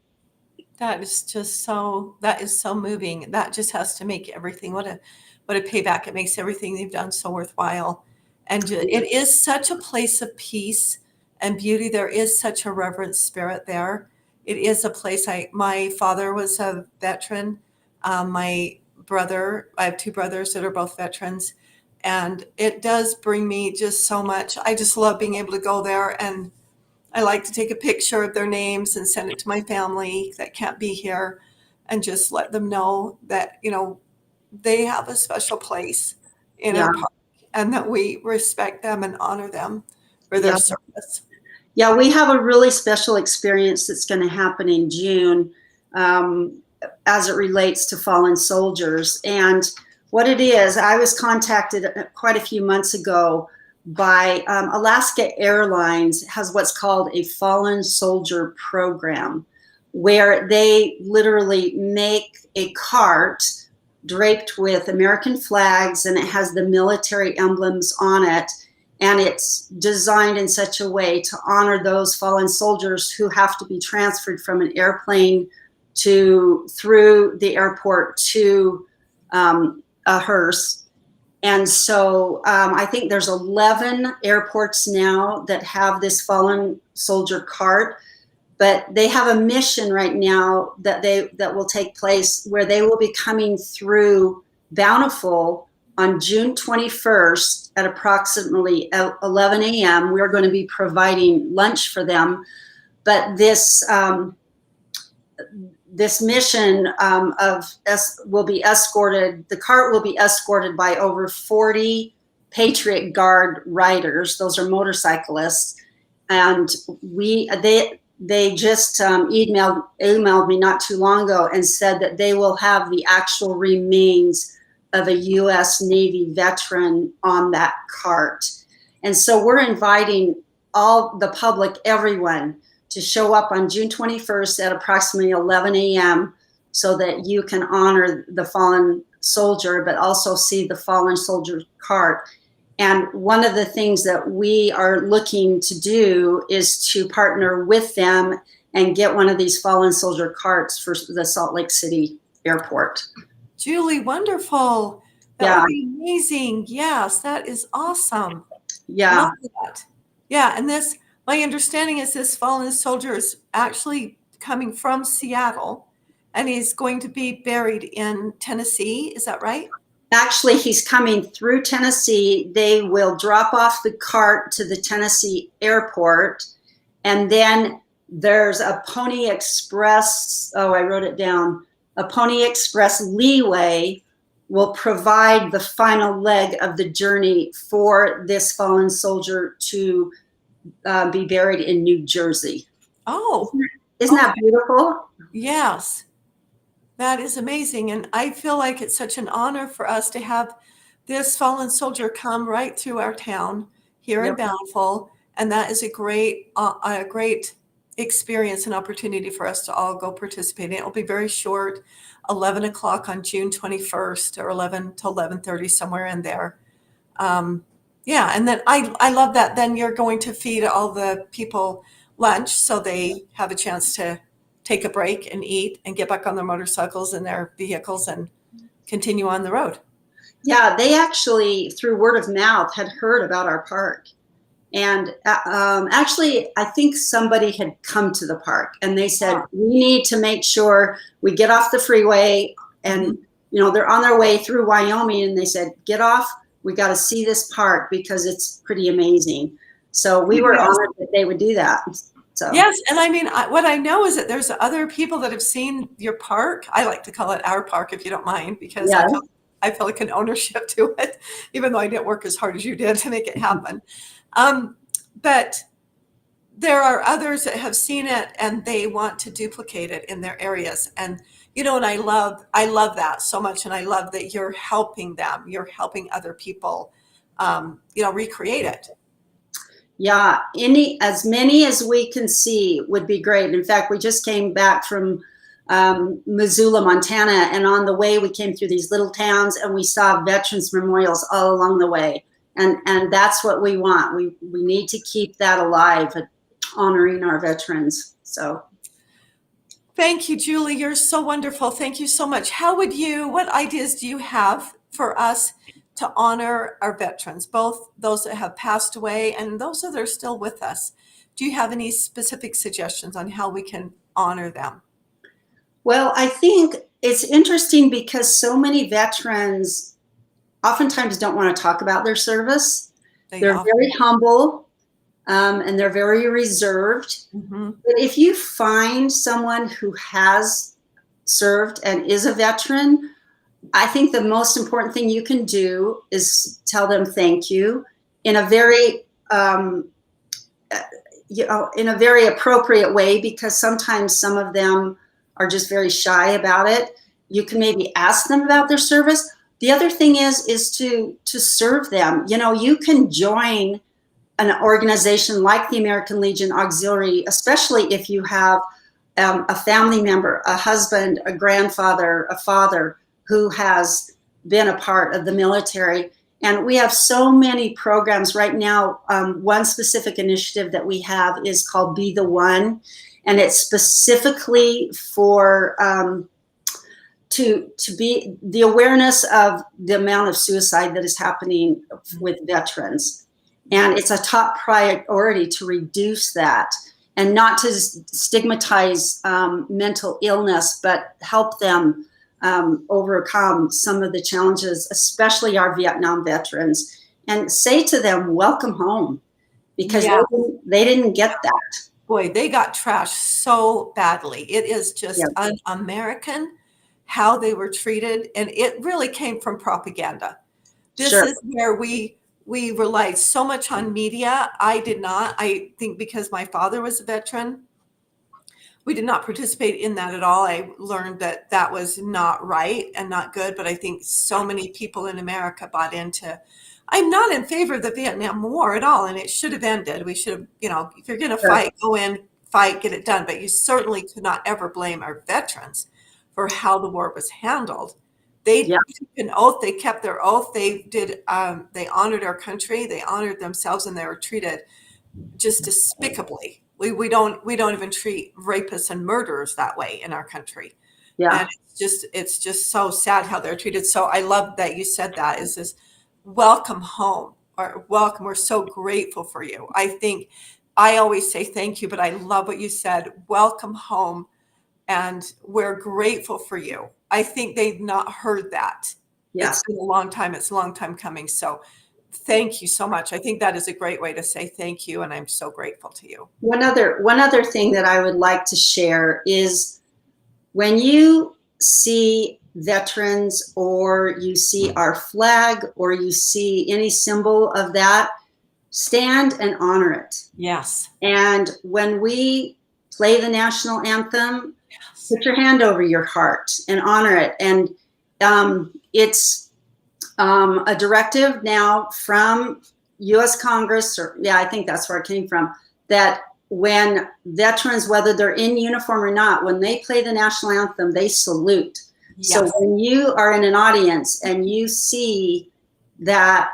That is so moving. That just has to make everything, what a payback. It makes everything they've done so worthwhile. And it is such a place of peace and beauty. There is such a reverent spirit there. It is a place. My father was a veteran. I have two brothers that are both veterans, and it does bring me just so much. I just love being able to go there, and I like to take a picture of their names and send it to my family that can't be here, and just let them know that, they have a special place in our park, and that we respect them and honor them for their service. Yeah, we have a really special experience that's going to happen in June as it relates to fallen soldiers. And what it is, I was contacted quite a few months ago by Alaska Airlines has what's called a fallen soldier program, where they literally make a cart draped with American flags, and it has the military emblems on it. And it's designed in such a way to honor those fallen soldiers who have to be transferred from an airplane through the airport to a hearse. And so I think there's 11 airports now that have this fallen soldier cart, but they have a mission right now that will take place where they will be coming through Bountiful on June 21st at approximately 11 a.m. We're going to be providing lunch for them. But this mission will be escorted, the cart will be escorted by over 40 Patriot Guard riders. Those are motorcyclists. And they just emailed me not too long ago and said that they will have the actual remains of a U.S. Navy veteran on that cart. And so we're inviting all the public, everyone, to show up on June 21st at approximately 11 a.m. so that you can honor the fallen soldier, but also see the fallen soldier cart. And one of the things that we are looking to do is to partner with them and get one of these fallen soldier carts for the Salt Lake City airport. Julie, wonderful. That would be amazing. Yes, that is awesome. Yeah. Love that. Yeah, and my understanding is this fallen soldier is actually coming from Seattle, and he's going to be buried in Tennessee. Is that right? Actually, he's coming through Tennessee. They will drop off the cart to the Tennessee airport, and then there's a Pony Express. Oh, I wrote it down. A Pony Express leeway will provide the final leg of the journey for this fallen soldier to be buried in New Jersey. Oh, isn't that beautiful? Yes, that is amazing. And I feel like it's such an honor for us to have this fallen soldier come right through our town here in Bountiful. And that is a great experience and opportunity for us to all go participate. It will be very short, 11 o'clock on June 21st, or 11 to 11:30, somewhere in there. And then I love that. Then you're going to feed all the people lunch, so they have a chance to take a break and eat and get back on their motorcycles and their vehicles and continue on the road. Yeah, they actually, through word of mouth, had heard about our park. And actually, I think somebody had come to the park and they said, we need to make sure we get off the freeway. And, they're on their way through Wyoming, and they said, get off. We got to see this park because it's pretty amazing. So we were honored that they would do that. So. Yes. And I mean, what I know is that there's other people that have seen your park. I like to call it our park, if you don't mind, because I feel like an ownership to it, even though I didn't work as hard as you did to make it happen. But there are others that have seen it and they want to duplicate it in their areas. And, and I love that so much. And I love that you're helping them. You're helping other people, recreate it. Yeah, as many as we can see would be great. In fact, we just came back from Missoula, Montana, and on the way we came through these little towns and we saw veterans memorials all along the way. And that's what we want. We need to keep that alive, honoring our veterans. So Thank you, Julie. You're so wonderful. Thank you so much. What ideas do you have for us to honor our veterans, both those that have passed away and those that are still with us? Do you have any specific suggestions on how we can honor them? Well, I think it's interesting because so many veterans oftentimes don't want to talk about their service. They're very humble, and they're very reserved. Mm-hmm. But if you find someone who has served and is a veteran, I think the most important thing you can do is tell them thank you in a very in a very appropriate way, because sometimes some of them are just very shy about it. You can maybe ask them about their service. The other thing is to serve them. You can join an organization like the American Legion Auxiliary, especially if you have a family member, a husband, a grandfather, a father who has been a part of the military. And we have so many programs right now. One specific initiative that we have is called Be the One, and it's specifically for to be the awareness of the amount of suicide that is happening with veterans. And it's a top priority to reduce that, and not to stigmatize mental illness, but help them overcome some of the challenges, especially our Vietnam veterans, and say to them, welcome home, because they didn't get that. Boy, they got trashed so badly. It is just un-American how they were treated, and it really came from propaganda. This is where we relied so much on media. I did not. I think because my father was a veteran, we did not participate in that at all. I learned that was not right and not good, but I think so many people in America bought into. I'm not in favor of the Vietnam War at all, and it should have ended. We should have, if you're going to fight, go in, fight, get it done. But you certainly could not ever blame our veterans for how the war was handled. They took an oath. They kept their oath. They did. They honored our country. They honored themselves, and they were treated just despicably. We don't even treat rapists and murderers that way in our country. Yeah, and it's just so sad how they're treated. So I love that you said that. Is this welcome home or welcome? We're so grateful for you. I think I always say thank you, but I love what you said. Welcome home, and we're grateful for you. I think they've not heard that. Yeah. It's been a long time. It's a long time coming. So thank you so much. I think that is a great way to say thank you, and I'm so grateful to you. One other thing that I would like to share is when you see veterans, or you see our flag, or you see any symbol of that, stand and honor it. Yes. And when we play the national anthem, put your hand over your heart and honor it. And it's a directive now from U.S. Congress, I think that's where it came from, that when veterans, whether they're in uniform or not, when they play the national anthem, they salute. Yes. So when you are in an audience and you see that,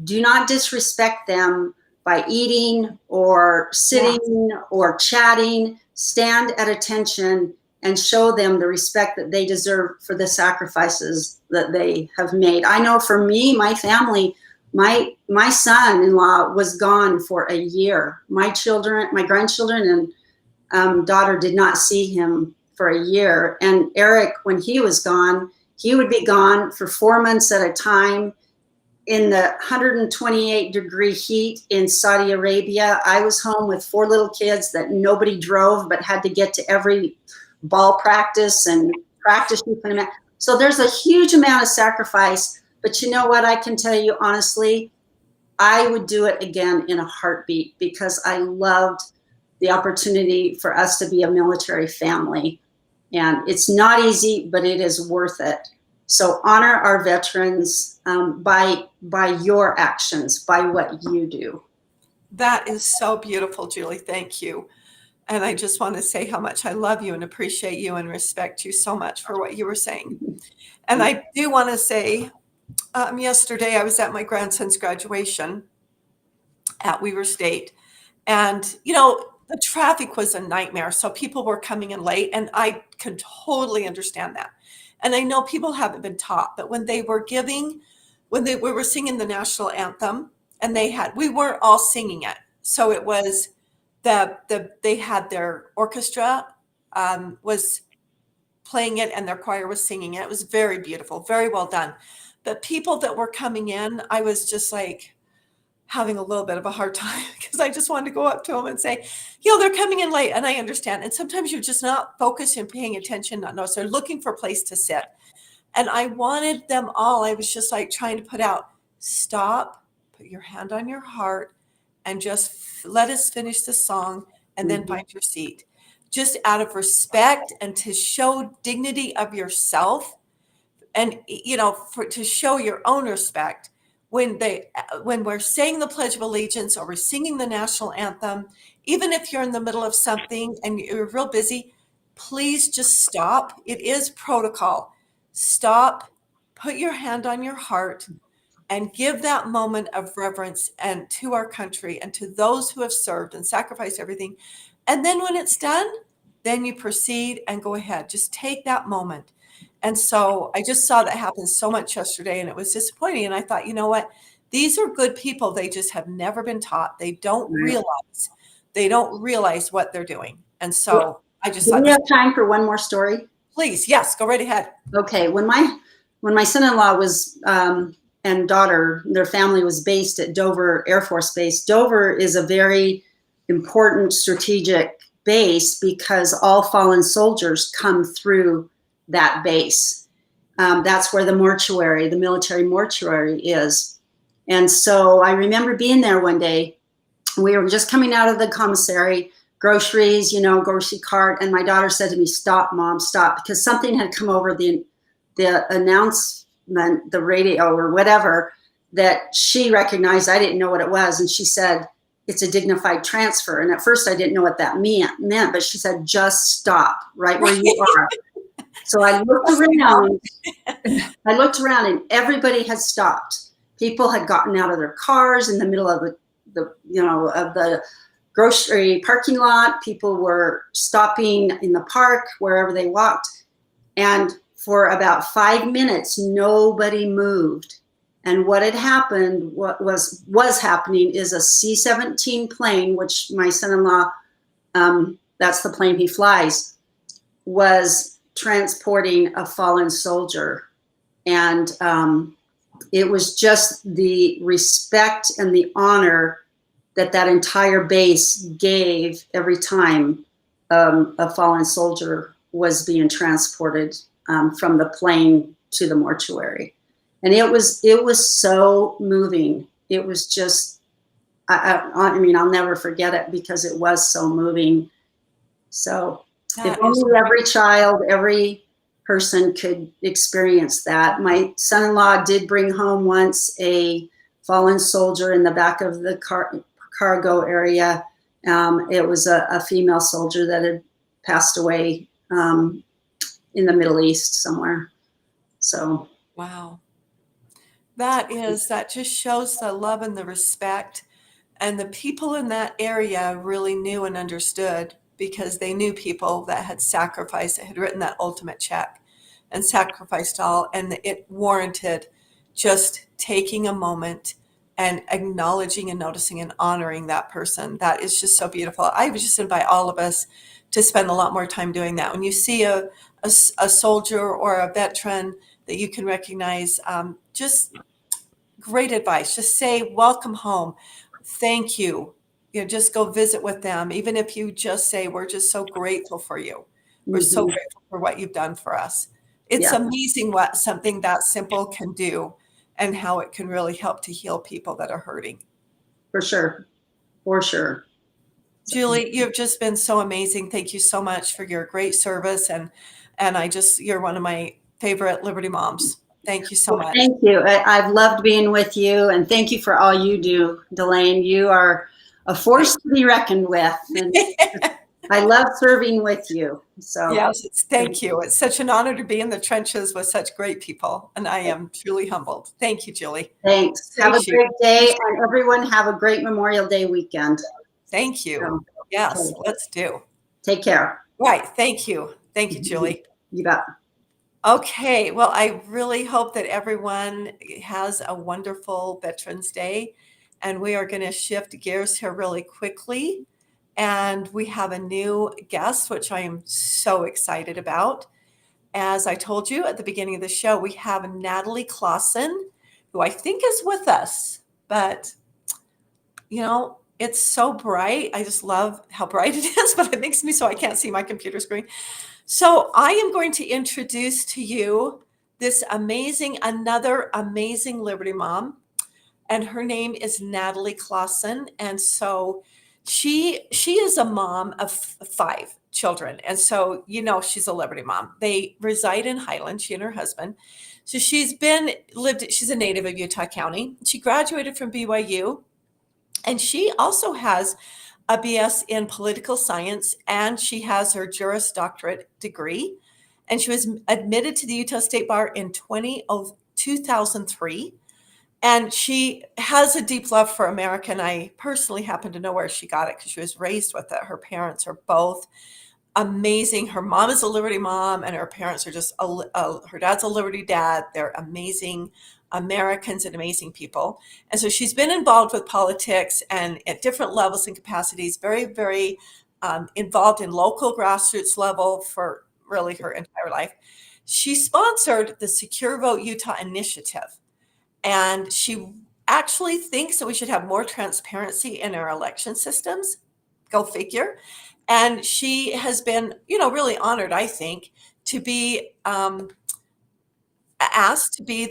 do not disrespect them by eating or sitting or chatting. Stand at attention and show them the respect that they deserve for the sacrifices that they have made. I know for me, my family, my son-in-law was gone for a year. My children, my grandchildren and daughter did not see him for a year. And Eric, when he was gone, he would be gone for 4 months at a time in the 128-degree heat in Saudi Arabia. I was home with 4 little kids that nobody drove but had to get to every ball practice and practice you can imagine. So there's a huge amount of sacrifice, but you know what, I can tell you honestly, I would do it again in a heartbeat, because I loved the opportunity for us to be a military family. And it's not easy, but it is worth it. So honor our veterans by your actions, by what you do. That is so beautiful, Julie. Thank you. And I just want to say how much I love you and appreciate you and respect you so much for what you were saying. And I do want to say, yesterday I was at my grandson's graduation at Weaver State. And, the traffic was a nightmare. So people were coming in late, and I can totally understand that. And I know people haven't been taught, but when we were singing the national anthem, and we weren't all singing it. So it was they had their orchestra was playing it, and their choir was singing it. It was very beautiful, very well done. But people that were coming in, I was just like having a little bit of a hard time because I just wanted to go up to them and say, they're coming in late. And I understand. And sometimes you're just not focused and paying attention, not notice. They're looking for a place to sit. And I wanted them all. I was just like trying to put out, stop, put your hand on your heart, and just let us finish the song, and then find your seat. Just out of respect and to show dignity of yourself, and to show your own respect. When we're saying the Pledge of Allegiance or we're singing the national anthem, even if you're in the middle of something and you're real busy, please just stop. It is protocol. Stop, put your hand on your heart, and give that moment of reverence and to our country and to those who have served and sacrificed everything. And then when it's done, then you proceed and go ahead. Just take that moment. And so I just saw that happen so much yesterday, and it was disappointing. And I thought, you know what? These are good people. They just have never been taught. They don't realize what they're doing. And so I just thought, do we have time for one more story? Please, yes, go right ahead. Okay. When my son-in-law was and daughter, their family was based at Dover Air Force Base. Dover is a very important strategic base because all fallen soldiers come through that base. That's where the military mortuary is. And so I remember being there one day. We were just coming out of the commissary, groceries, grocery cart. And my daughter said to me, "Stop, Mom, stop," because something had come over the announcement, the radio or whatever, that she recognized. I didn't know what it was. And she said, "It's a dignified transfer." And at first I didn't know what that meant, but she said, "Just stop right where you are." So I looked around and everybody had stopped. People had gotten out of their cars in the middle of the grocery parking lot. People were stopping in the park, wherever they walked. And for about 5 minutes, nobody moved. And what had happened, what was happening is a C-17 plane, which my son-in-law, that's the plane he flies, was transporting a fallen soldier. And it was just the respect and the honor that entire base gave every time a fallen soldier was being transported from the plane to the mortuary. And it was so moving. It was just, I mean, I'll never forget it because it was so moving. So if only every child, every person could experience that. My son-in-law did bring home once a fallen soldier in the back of the cargo area. It was a female soldier that had passed away in the Middle East somewhere. So. Wow. That just shows the love and the respect. And the people in that area really knew and understood, because they knew people that had sacrificed, that had written that ultimate check and sacrificed all. And it warranted just taking a moment and acknowledging and noticing and honoring that person. That is just so beautiful. I would just invite all of us to spend a lot more time doing that. When you see a soldier or a veteran that you can recognize, just great advice. Just say, "Welcome home. Thank you." Just go visit with them. Even if you just say, "We're just so grateful for you. We're so grateful for what you've done for us." It's amazing what something that simple can do and how it can really help to heal people that are hurting. For sure. For sure. Julie, you've just been so amazing. Thank you so much for your great service. And you're one of my favorite Liberty Moms. Thank you so much. Thank you. I've loved being with you, and thank you for all you do, Dalane. You are a force to be reckoned with. And I love serving with you. So Yes, thank you. It's such an honor to be in the trenches with such great people, and I am truly humbled. Thank you, Julie. Thanks. Have a great day, and everyone have a great Memorial Day weekend. Thank you. So, Yes, okay. let's do. Take care. Right. Thank you. Thank you, Julie. You bet. Okay. Well, I really hope that everyone has a wonderful Veterans Day, and we are going to shift gears here really quickly. And we have a new guest, which I am so excited about. As I told you at the beginning of the show, we have Natalie Clawson, who I think is with us, but it's so bright. I just love how bright it is, but it makes me so I can't see my computer screen. So I am going to introduce to you this another amazing Liberty Mom, and her name is Natalie Clawson. And so she is a mom of 5 children. And so, she's a Liberty Mom. They reside in Highland, she and her husband. So she's a native of Utah County. She graduated from BYU, and she also has a BS in political science, and she has her Juris Doctorate degree. And she was admitted to the Utah State Bar in 2003. And she has a deep love for America, and I personally happen to know where she got it because she was raised with it. Her parents are both amazing. Her mom is a Liberty Mom, and her parents are just her dad's a Liberty dad. They're amazing Americans and amazing people. And so she's been involved with politics and at different levels and capacities, very, very involved in local grassroots level for really her entire life. She sponsored the Secure Vote Utah initiative. And she actually thinks that we should have more transparency in our election systems. Go figure. And she has been, really honored, I think, to be asked to be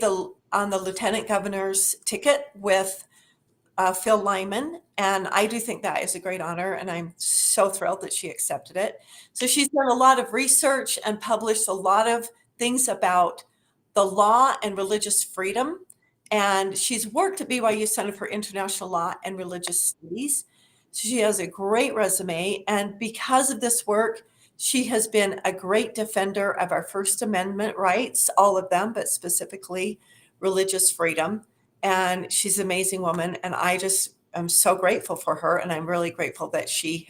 on the lieutenant governor's ticket with Phil Lyman. And I do think that is a great honor. And I'm so thrilled that she accepted it. So she's done a lot of research and published a lot of things about the law and religious freedom. And she's worked at BYU Center for International Law and Religious Studies. So she has a great resume. And because of this work, she has been a great defender of our First Amendment rights, all of them, but specifically religious freedom. And she's an amazing woman. And I just am so grateful for her. And I'm really grateful that she's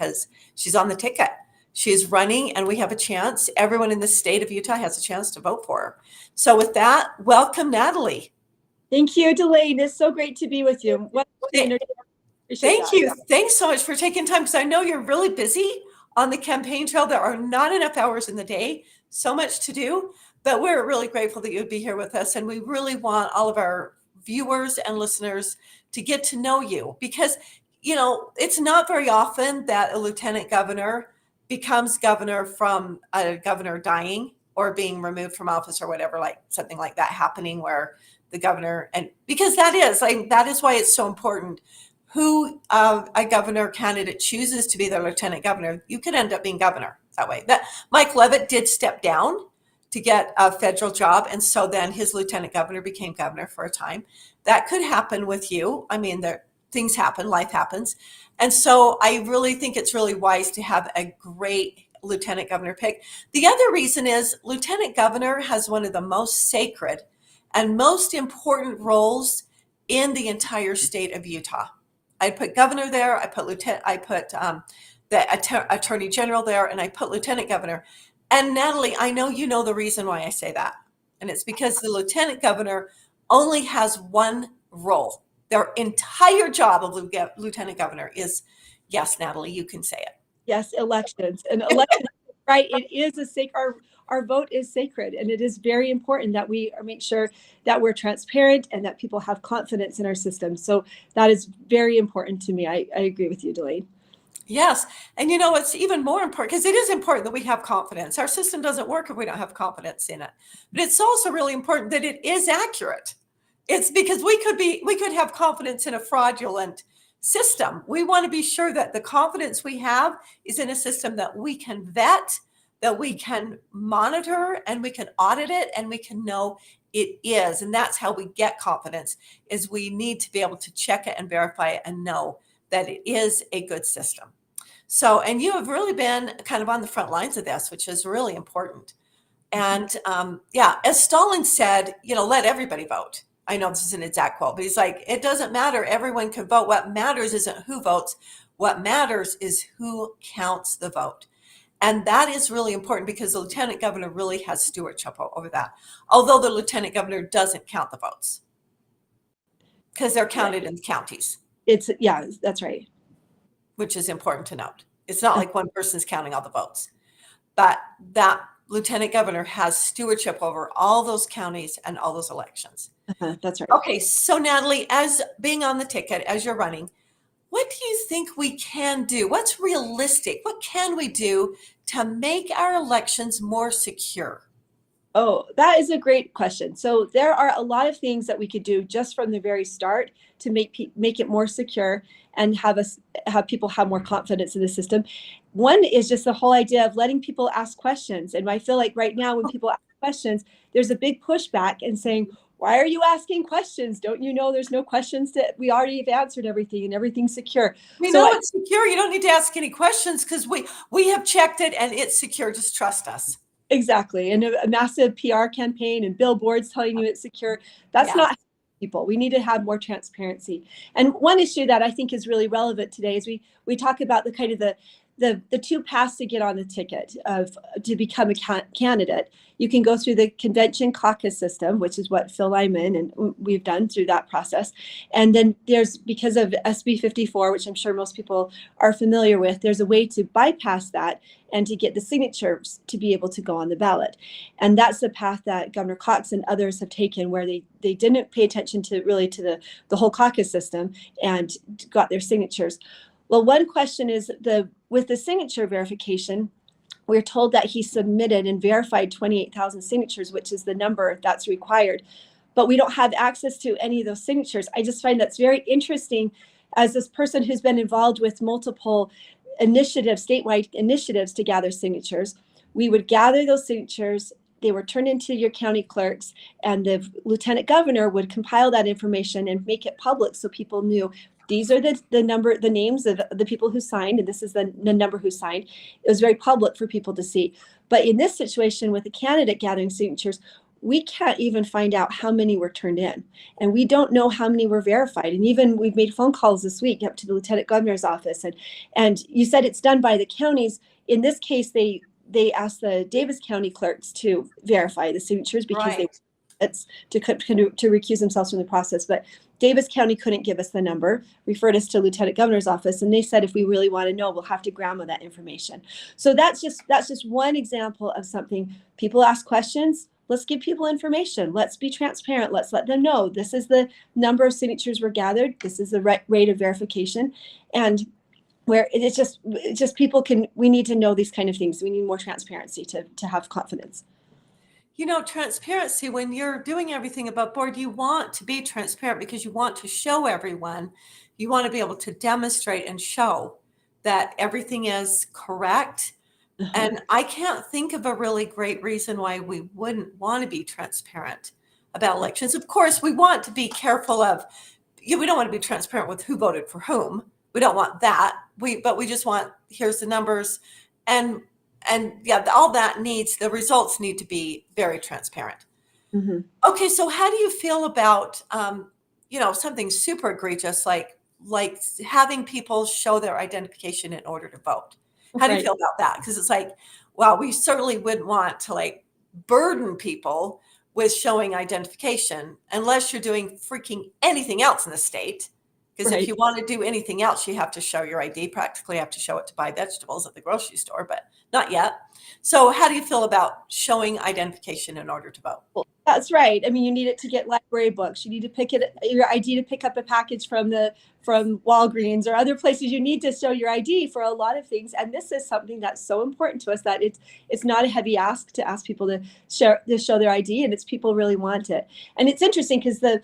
on the ticket. She is running, and we have a chance. Everyone in the state of Utah has a chance to vote for her. So with that, welcome, Natalie. Thank you, Dalane. It's so great to be with you. Thank you. Thanks so much for taking time, because I know you're really busy on the campaign trail. There are not enough hours in the day, so much to do, but we're really grateful that you'd be here with us. And we really want all of our viewers and listeners to get to know you, because, it's not very often that a lieutenant governor becomes governor from a governor dying or being removed from office or whatever, like something like that happening where the governor, and because that is why it's so important who a governor candidate chooses to be the lieutenant governor. You could end up being governor that way. That Mike Leavitt did step down to get a federal job, and so then his lieutenant governor became governor for a time. That could happen with you. I mean, things happen, life happens. And so I really think it's really wise to have a great lieutenant governor pick. The other reason is lieutenant governor has one of the most sacred and most important roles in the entire state of Utah. I put governor there, I put the attorney general there, and I put lieutenant governor. And Natalie, I know you know the reason why I say that. And it's because the lieutenant governor only has one role. Their entire job of lieutenant governor is, yes, Natalie, you can say it. Yes, elections. And elections, right, it is our vote is sacred, and it is very important that we make sure that we're transparent and that people have confidence in our system. So that is very important to me. I agree with you, Dalane. Yes. And it's even more important, because it is important that we have confidence. Our system doesn't work if we don't have confidence in it. But it's also really important that it is accurate. It's because we could have confidence in a fraudulent system. We want to be sure that the confidence we have is in a system that we can vet, that we can monitor, and we can audit it, and we can know it is. And that's how we get confidence, is we need to be able to check it and verify it and know that it is a good system. So, and you have really been kind of on the front lines of this, which is really important. And yeah, as Stalin said, let everybody vote. I know this is an exact quote, but he's like, it doesn't matter. Everyone can vote. What matters isn't who votes. What matters is who counts the vote. And that is really important because the lieutenant governor really has stewardship over that. Although the lieutenant governor doesn't count the votes because they're counted in the counties. Yeah, that's right. Which is important to note. It's not like one person's counting all the votes, but that lieutenant governor has stewardship over all those counties and all those elections. That's right. Okay, so Natalie, as being on the ticket, as you're running, what do you think we can do? What's realistic? What can we do to make our elections more secure? Oh, that is a great question. So there are a lot of things that we could do just from the very start to make it more secure and have people have more confidence in the system. One is just the whole idea of letting people ask questions. And I feel like right now when people ask questions, there's a big pushback and saying, why are you asking questions? Don't you know there's no questions we already have answered everything and everything's secure. We know it's secure. You don't need to ask any questions because we have checked it and it's secure. Just trust us. Exactly. And a massive PR campaign and billboards telling you it's secure. That's not people. We need to have more transparency. And one issue that I think is really relevant today is we talk about the kind of the two paths to get on the ticket to become a candidate. You can go through the convention caucus system, which is what Phil Lyman and we've done through that process. And then there's, because of SB 54, which I'm sure most people are familiar with, there's a way to bypass that and to get the signatures to be able to go on the ballot. And that's the path that Governor Cox and others have taken, where they didn't pay attention to the whole caucus system and got their signatures. Well, one question is with the signature verification, we're told that he submitted and verified 28,000 signatures, which is the number that's required. But we don't have access to any of those signatures. I just find that's very interesting as this person who's been involved with multiple statewide initiatives to gather signatures. We would gather those signatures. They were turned into your county clerks, and the lieutenant governor would compile that information and make it public so people knew these are the names of the people who signed, and this is the number who signed. It was very public for people to see. But in this situation with the candidate gathering signatures, we can't even find out how many were turned in. And we don't know how many were verified. And even we've made phone calls this week up to the lieutenant governor's office. And you said it's done by the counties. In this case, they asked the Davis County clerks to verify the signatures because it's to recuse themselves from the process. But Davis County couldn't give us the number, referred us to lieutenant governor's office, and they said if we really want to know, we'll have to grandma that information. So that's just one example of something. People ask questions. Let's give people information. Let's be transparent. Let's let them know this is the number of signatures were gathered. This is the rate of verification, and where it's just people we need to know these kind of things. We need more transparency to have confidence. Transparency, when you're doing everything above board, you want to be transparent because you want to show everyone, you want to be able to demonstrate and show that everything is correct. And I can't think of a really great reason why we wouldn't want to be transparent about elections. Of course, we want to be careful of, we don't want to be transparent with who voted for whom. We don't want that. But we just want, here's the numbers. And yeah, all that the results need to be very transparent. Mm-hmm. Okay, so how do you feel about, something super egregious like having people show their identification in order to vote? How do you feel about that? Because it's like, well, we certainly wouldn't want to burden people with showing identification unless you're doing freaking anything else in the state. Because if you want to do anything else, you have to show your ID, practically have to show it to buy vegetables at the grocery store, but not yet. So how do you feel about showing identification in order to vote? Well, that's right. I mean, you need it to get library books. You need to your ID to pick up a package from Walgreens or other places. You need to show your ID for a lot of things. And this is something that's so important to us that it's not a heavy ask to ask people to show their ID, and people really want it. And it's interesting because the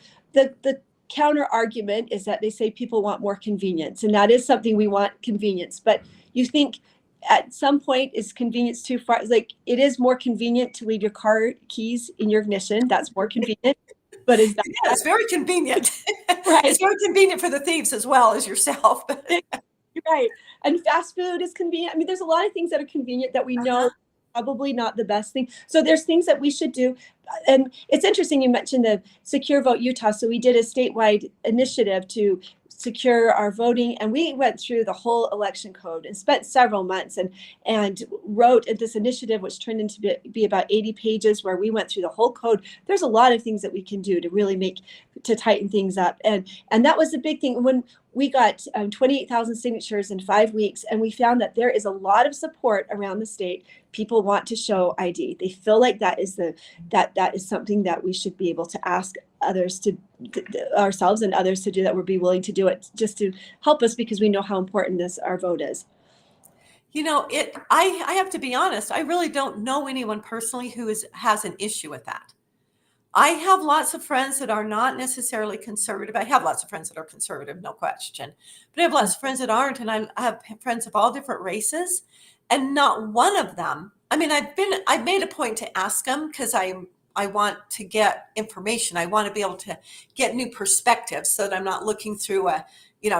counter argument is that they say people want more convenience, and that is something we want, convenience. But you think at some point is convenience too far? It is more convenient to leave your car keys in your ignition. That's more convenient. But is that Yeah, it's very convenient. right? It's very convenient for the thieves as well as yourself. Right. And fast food is convenient. I mean, there's a lot of things that are convenient that we know probably not the best thing. So there's things that we should do. And it's interesting you mentioned the Secure Vote Utah. So we did a statewide initiative to secure our voting, and we went through the whole election code and spent several months and wrote this initiative, which turned into be about 80 pages, where we went through the whole code. There's a lot of things that we can do to really to tighten things up, and that was the big thing when we got 28,000 signatures in 5 weeks, and we found that there is a lot of support around the state. People want to show ID. They feel like that is something that we should be able to ask others to ourselves and others to do, that we'd be willing to do it just to help us, because we know how important our vote is. I have to be honest, I really don't know anyone personally who has an issue with that. I have lots of friends that are not necessarily conservative. I have lots of friends that are conservative, no question. But I have lots of friends that aren't, and I have friends of all different races, and not one of them. I mean, I've made a point to ask them, because I want to get information. I want to be able to get new perspectives, so that I'm not looking through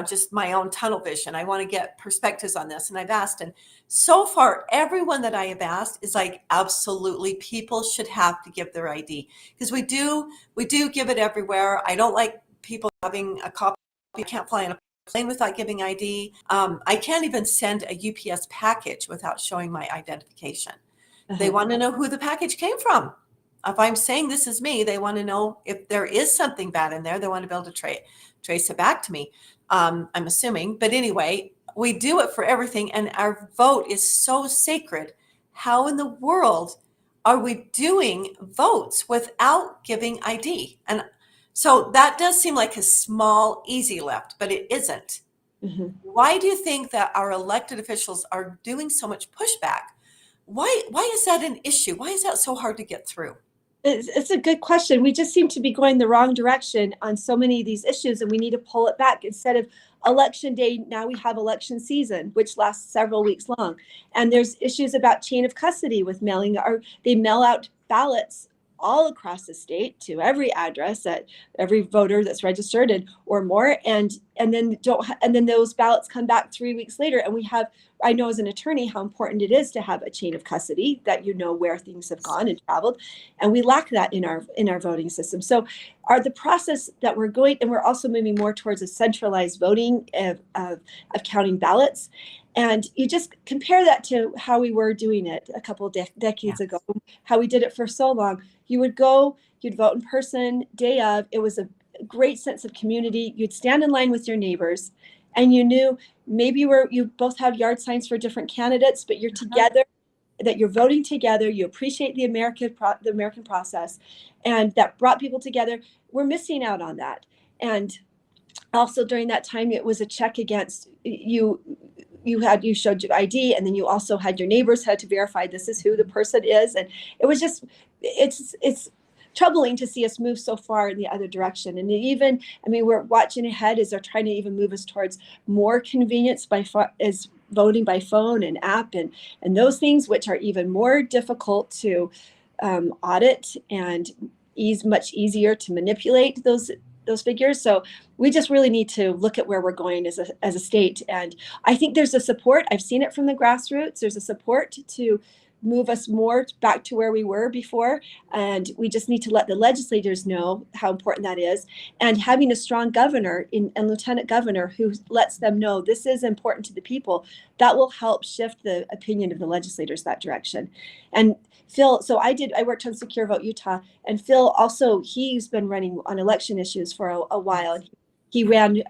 just my own tunnel vision. I want to get perspectives on this. And I've asked, and so far, everyone that I have asked is like, absolutely, people should have to give their ID, because we do give it everywhere. I don't like people having a copy. You can't fly on a plane without giving ID. I can't even send a UPS package without showing my identification. They want to know who the package came from. If I'm saying this is me, they want to know if there is something bad in there. They want to be able to trace it back to me. I'm assuming. But anyway, we do it for everything, and our vote is so sacred. How in the world are we doing votes without giving ID? And so that does seem like a small, easy lift, but it isn't. Mm-hmm. Why do you think that our elected officials are doing so much pushback? Why is that an issue? Why is that so hard to get through? It's a good question. We just seem to be going the wrong direction on so many of these issues, and we need to pull it back. Instead of election day, now we have election season, which lasts several weeks long. And there's issues about chain of custody with they mail out ballots all across the state to every address at every voter that's registered or more, and then those ballots come back 3 weeks later, and I know as an attorney how important it is to have a chain of custody, that where things have gone and traveled, and we lack that in our voting system. So the process that we're going, and we're also moving more towards a centralized voting of counting ballots. And you just compare that to how we were doing it a couple of decades ago, how we did it for so long. You would go, you'd vote in person, day of. It was a great sense of community. You'd stand in line with your neighbors, and you knew maybe you both have yard signs for different candidates, but you're together, that you're voting together. You appreciate the American process, and that brought people together. We're missing out on that. And also during that time, it was a check against you. You showed your ID, and then you also had your neighbors had to verify this is who the person is. And it was just, it's troubling to see us move so far in the other direction. And we're watching ahead as they're trying to even move us towards more convenience as voting by phone and app and those things, which are even more difficult to audit and much easier to manipulate those figures. So we just really need to look at where we're going as a state. And I think there's a support. I've seen it from the grassroots. There's a support to move us more back to where we were before. And we just need to let the legislators know how important that is. And having a strong governor and lieutenant governor who lets them know this is important to the people, that will help shift the opinion of the legislators that direction. And Phil, so I worked on Secure Vote Utah, and Phil also, he's been running on election issues for a while. He ran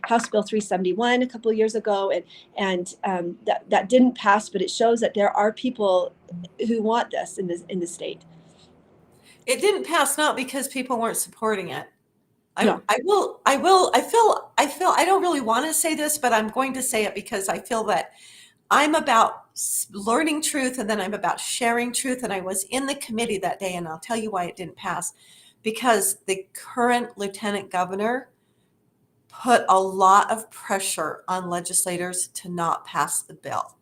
House Bill 371 a couple of years ago, and that didn't pass, but it shows that there are people who want this in the state. It didn't pass not because people weren't supporting it. I feel I don't really want to say this, but I'm going to say it because I feel that I'm about learning truth, and then I'm about sharing truth. And I was in the committee that day, and I'll tell you why it didn't pass. Because the current lieutenant governor put a lot of pressure on legislators to not pass the bill.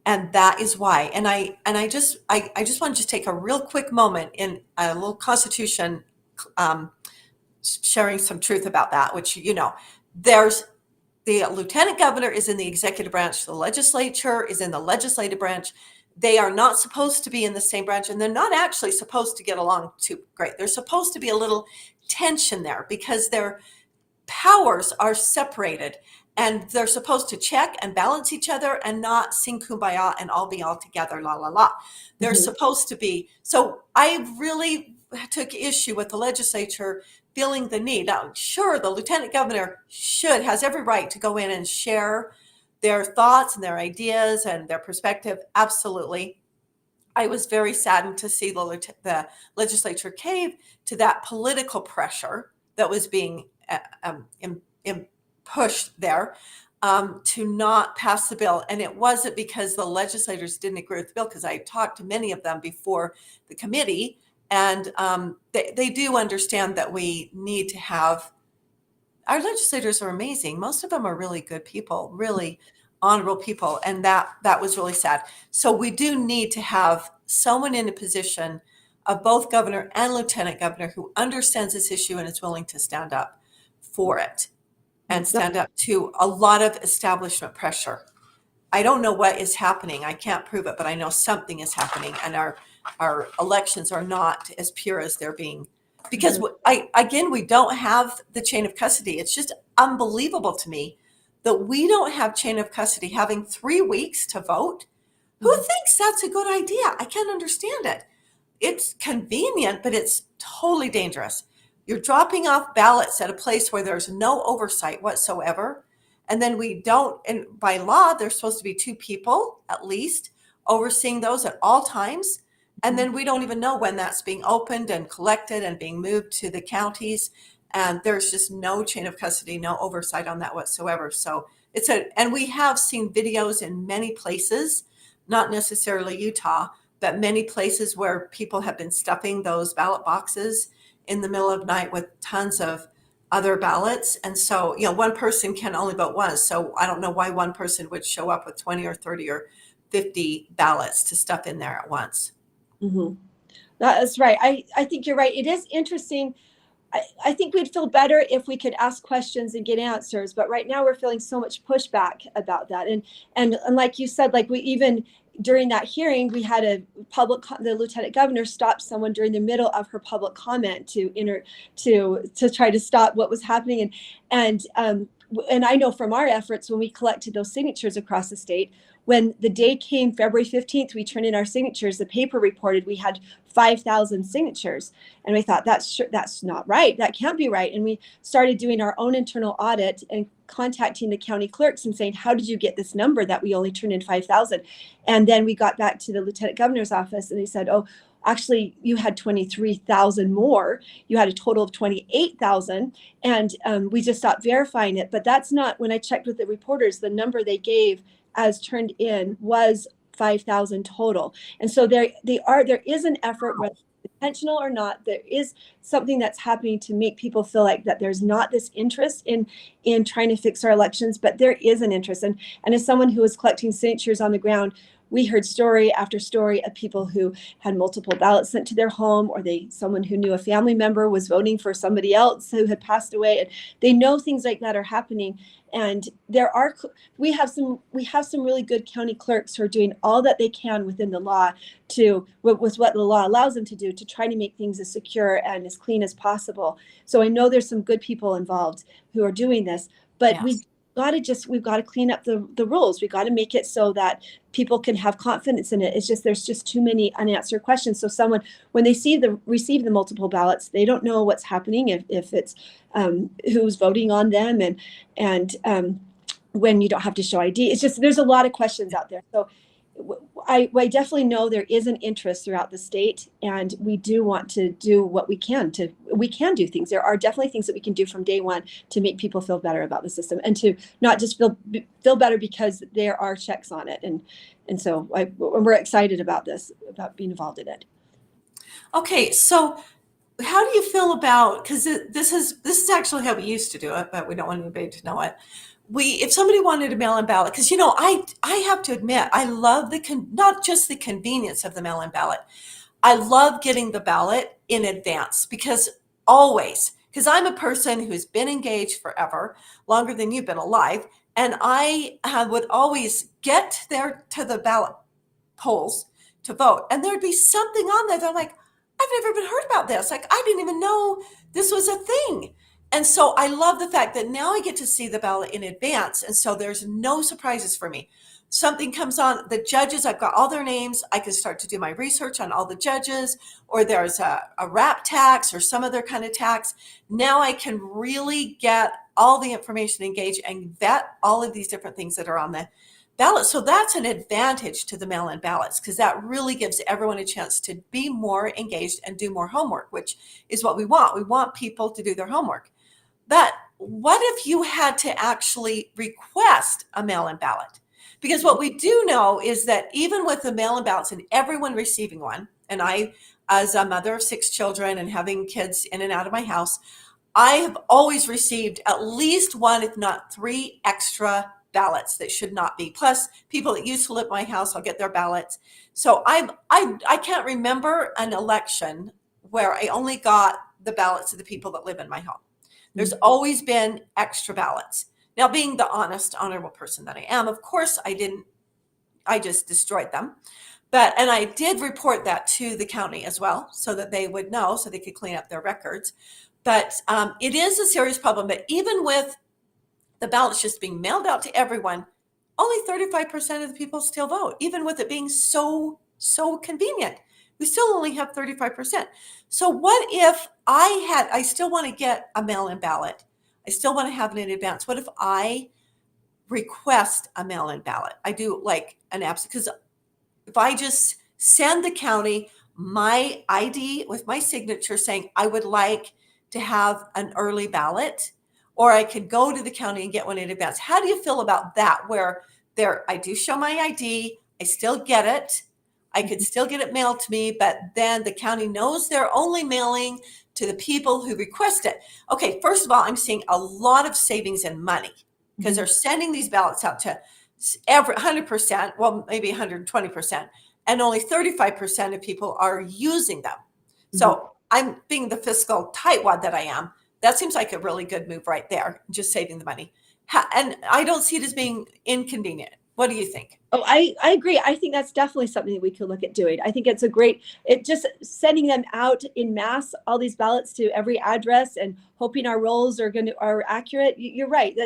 And that is why. And I just want to just take a real quick moment in a little Constitution sharing some truth about that, which, there's the lieutenant governor is in the executive branch. The legislature is in the legislative branch. They are not supposed to be in the same branch, and they're not actually supposed to get along too great. There's supposed to be a little tension there because their powers are separated, and they're supposed to check and balance each other and not sing kumbaya and all be all together, la, la, la. They're supposed to be. So I really took issue with the legislature feeling the need. Now, sure, the lieutenant governor has every right to go in and share their thoughts and their ideas and their perspective. Absolutely. I was very saddened to see the legislature cave to that political pressure that was being pushed there to not pass the bill. And it wasn't because the legislators didn't agree with the bill, because I talked to many of them before the committee, and they do understand that we need to have, our legislators are amazing. Most of them are really good people, really honorable people. And that was really sad. So we do need to have someone in a position of both governor and lieutenant governor who understands this issue and is willing to stand up for it and stand up to a lot of establishment pressure. I don't know what is happening. I can't prove it, but I know something is happening, and our elections are not as pure as they're being, because we don't have the chain of custody. It's just unbelievable to me that we don't have chain of custody, having 3 weeks to vote. Who thinks that's a good idea? I can't understand it. It's convenient, but it's totally dangerous. You're dropping off ballots at a place where there's no oversight whatsoever. And then we don't, and by law, there's supposed to be 2 people at least overseeing those at all times. And then we don't even know when that's being opened and collected and being moved to the counties. And there's just no chain of custody, no oversight on that whatsoever. So and we have seen videos in many places, not necessarily Utah, but many places where people have been stuffing those ballot boxes in the middle of night with tons of other ballots. And so, one person can only vote once. So I don't know why one person would show up with 20 or 30 or 50 ballots to stuff in there at once. That's right. I think you're right. It is interesting. I think we'd feel better if we could ask questions and get answers. But right now we're feeling so much pushback about that. And like you said, like we even during that hearing, we had the lieutenant governor stopped someone during the middle of her public comment to try to stop what was happening. And I know from our efforts when we collected those signatures across the state, when the day came, February 15th, we turned in our signatures. The paper reported we had 5,000 signatures. And we thought, that's not right. That can't be right. And we started doing our own internal audit and contacting the county clerks and saying, how did you get this number that we only turned in 5,000? And then we got back to the lieutenant governor's office and they said, oh, actually, you had 23,000 more. You had a total of 28,000. And we just stopped verifying it. But that's not, when I checked with the reporters, the number they gave as turned in was 5,000 total. And so there is an effort, whether it's intentional or not, there is something that's happening to make people feel like that there's not this interest in trying to fix our elections, but there is an interest. And as someone who was collecting signatures on the ground, we heard story after story of people who had multiple ballots sent to their home, or someone who knew a family member was voting for somebody else who had passed away. And they know things like that are happening. And we have some really good county clerks who are doing all that they can within the law with what the law allows them to do to try to make things as secure and as clean as possible. So I know there's some good people involved who are doing this, but Yes. we've got to clean up the rules. We've got to make it so that people can have confidence in it. It's just, there's just too many unanswered questions. So someone, when they receive the multiple ballots, they don't know what's happening, if it's who's voting on them, and when you don't have to show ID. It's just, there's a lot of questions out there. So I definitely know there is an interest throughout the state, and we do want to do what we can do things. There are definitely things that we can do from day one to make people feel better about the system, and to not just feel better because there are checks on it. And so we're excited about this, about being involved in it. Okay, so how do you feel about, because this is actually how we used to do it, but we don't want anybody to know it. If somebody wanted a mail-in ballot, because I have to admit, I love not just the convenience of the mail-in ballot. I love getting the ballot in advance, because always, because I'm a person who's been engaged forever, longer than you've been alive, and I would always get there to the ballot polls to vote, and there'd be something on there that I'm like, I've never even heard about this. Like, I didn't even know this was a thing. And so I love the fact that now I get to see the ballot in advance. And so there's no surprises for me. Something comes on, the judges, I've got all their names. I can start to do my research on all the judges, or there's a rap tax or some other kind of tax. Now I can really get all the information engaged and vet all of these different things that are on the ballot. So that's an advantage to the mail-in ballots, because that really gives everyone a chance to be more engaged and do more homework, which is what we want. We want people to do their homework. But what if you had to actually request a mail-in ballot? Because what we do know is that even with the mail-in ballots and everyone receiving one, and I, as a mother of 6 children and having kids in and out of my house, I have always received at least 1, if not 3 extra ballots that should not be. Plus, people that used to live at my house, I'll get their ballots. So I can't remember an election where I only got the ballots of the people that live in my home. There's always been extra ballots. Now, being the honest, honorable person that I am, of course I just destroyed them. And I did report that to the county as well, so that they would know, so they could clean up their records. But it is a serious problem. But even with the ballots just being mailed out to everyone, only 35% of the people still vote, even with it being so convenient. We still only have 35%. So what if I still want to get a mail-in ballot? I still want to have it in advance. What if I request a mail-in ballot? I do like an absentee, because if I just send the county my ID with my signature saying I would like to have an early ballot, or I could go to the county and get one in advance. How do you feel about that? Where I do show my ID, I still get it. I could still get it mailed to me, but then the county knows they're only mailing to the people who request it. Okay, first of all, I'm seeing a lot of savings in money, because they're sending these ballots out to every 100%, well, maybe 120%, and only 35% of people are using them. So I'm being the fiscal tightwad that I am. That seems like a really good move right there, just saving the money. And I don't see it as being inconvenient. What do you think? Oh, I agree. I think that's definitely something that we could look at doing. I think it's just sending them out in mass, all these ballots to every address, and hoping our rolls are accurate. You're right.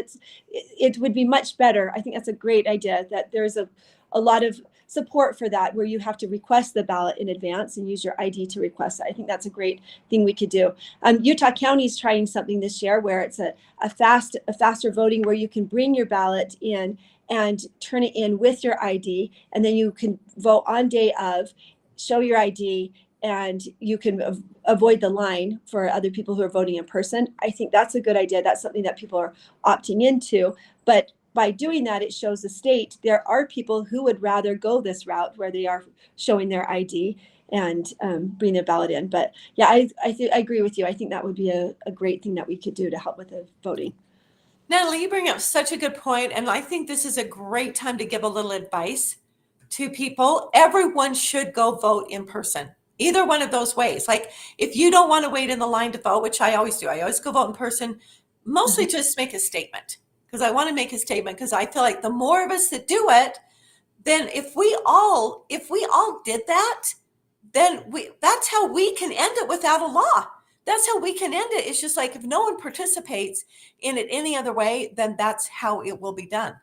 It would be much better. I think that's a great idea, that there's a lot of support for that, where you have to request the ballot in advance and use your ID to request it. I think that's a great thing we could do. Utah County is trying something this year where it's a faster voting, where you can bring your ballot in and turn it in with your ID, and then you can vote on day of, show your ID, and you can avoid the line for other people who are voting in person. I think that's a good idea. That's something that people are opting into. But by doing that, it shows the state there are people who would rather go this route, where they are showing their ID and bring their ballot in. But yeah, I agree with you. I think that would be a great thing that we could do to help with the voting. Natalie, you bring up such a good point, and I think this is a great time to give a little advice to people. Everyone should go vote in person, either one of those ways. Like, if you don't want to wait in the line to vote, which I always do, I always go vote in person, mostly just make a statement, because I want to make a statement, because I feel like the more of us that do it, then if we all did that, then that's how we can end it without a law. That's how we can end it. It's just like, if no one participates in it any other way, then that's how it will be done.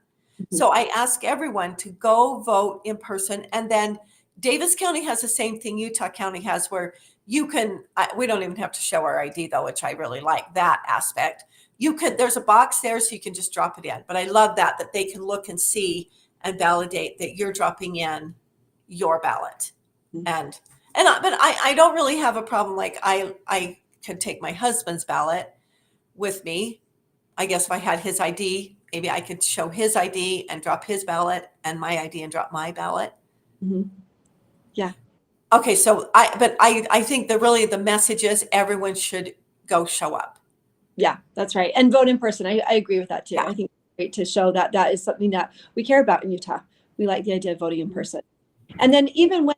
So I ask everyone to go vote in person. And then Davis County has the same thing Utah County has, where you can, we don't even have to show our ID though, which I really like that aspect. There's a box there, so you can just drop it in. But I love that they can look and see and validate that you're dropping in your ballot. But I don't really have a problem. Like, I could take my husband's ballot with me. I guess if I had his ID, maybe I could show his ID and drop his ballot, and my ID and drop my ballot. Yeah. Okay. So I think that really the message is everyone should go show up. Yeah, that's right. And vote in person. I agree with that too. Yeah. I think it's great to show that is something that we care about in Utah. We like the idea of voting in person. And then even when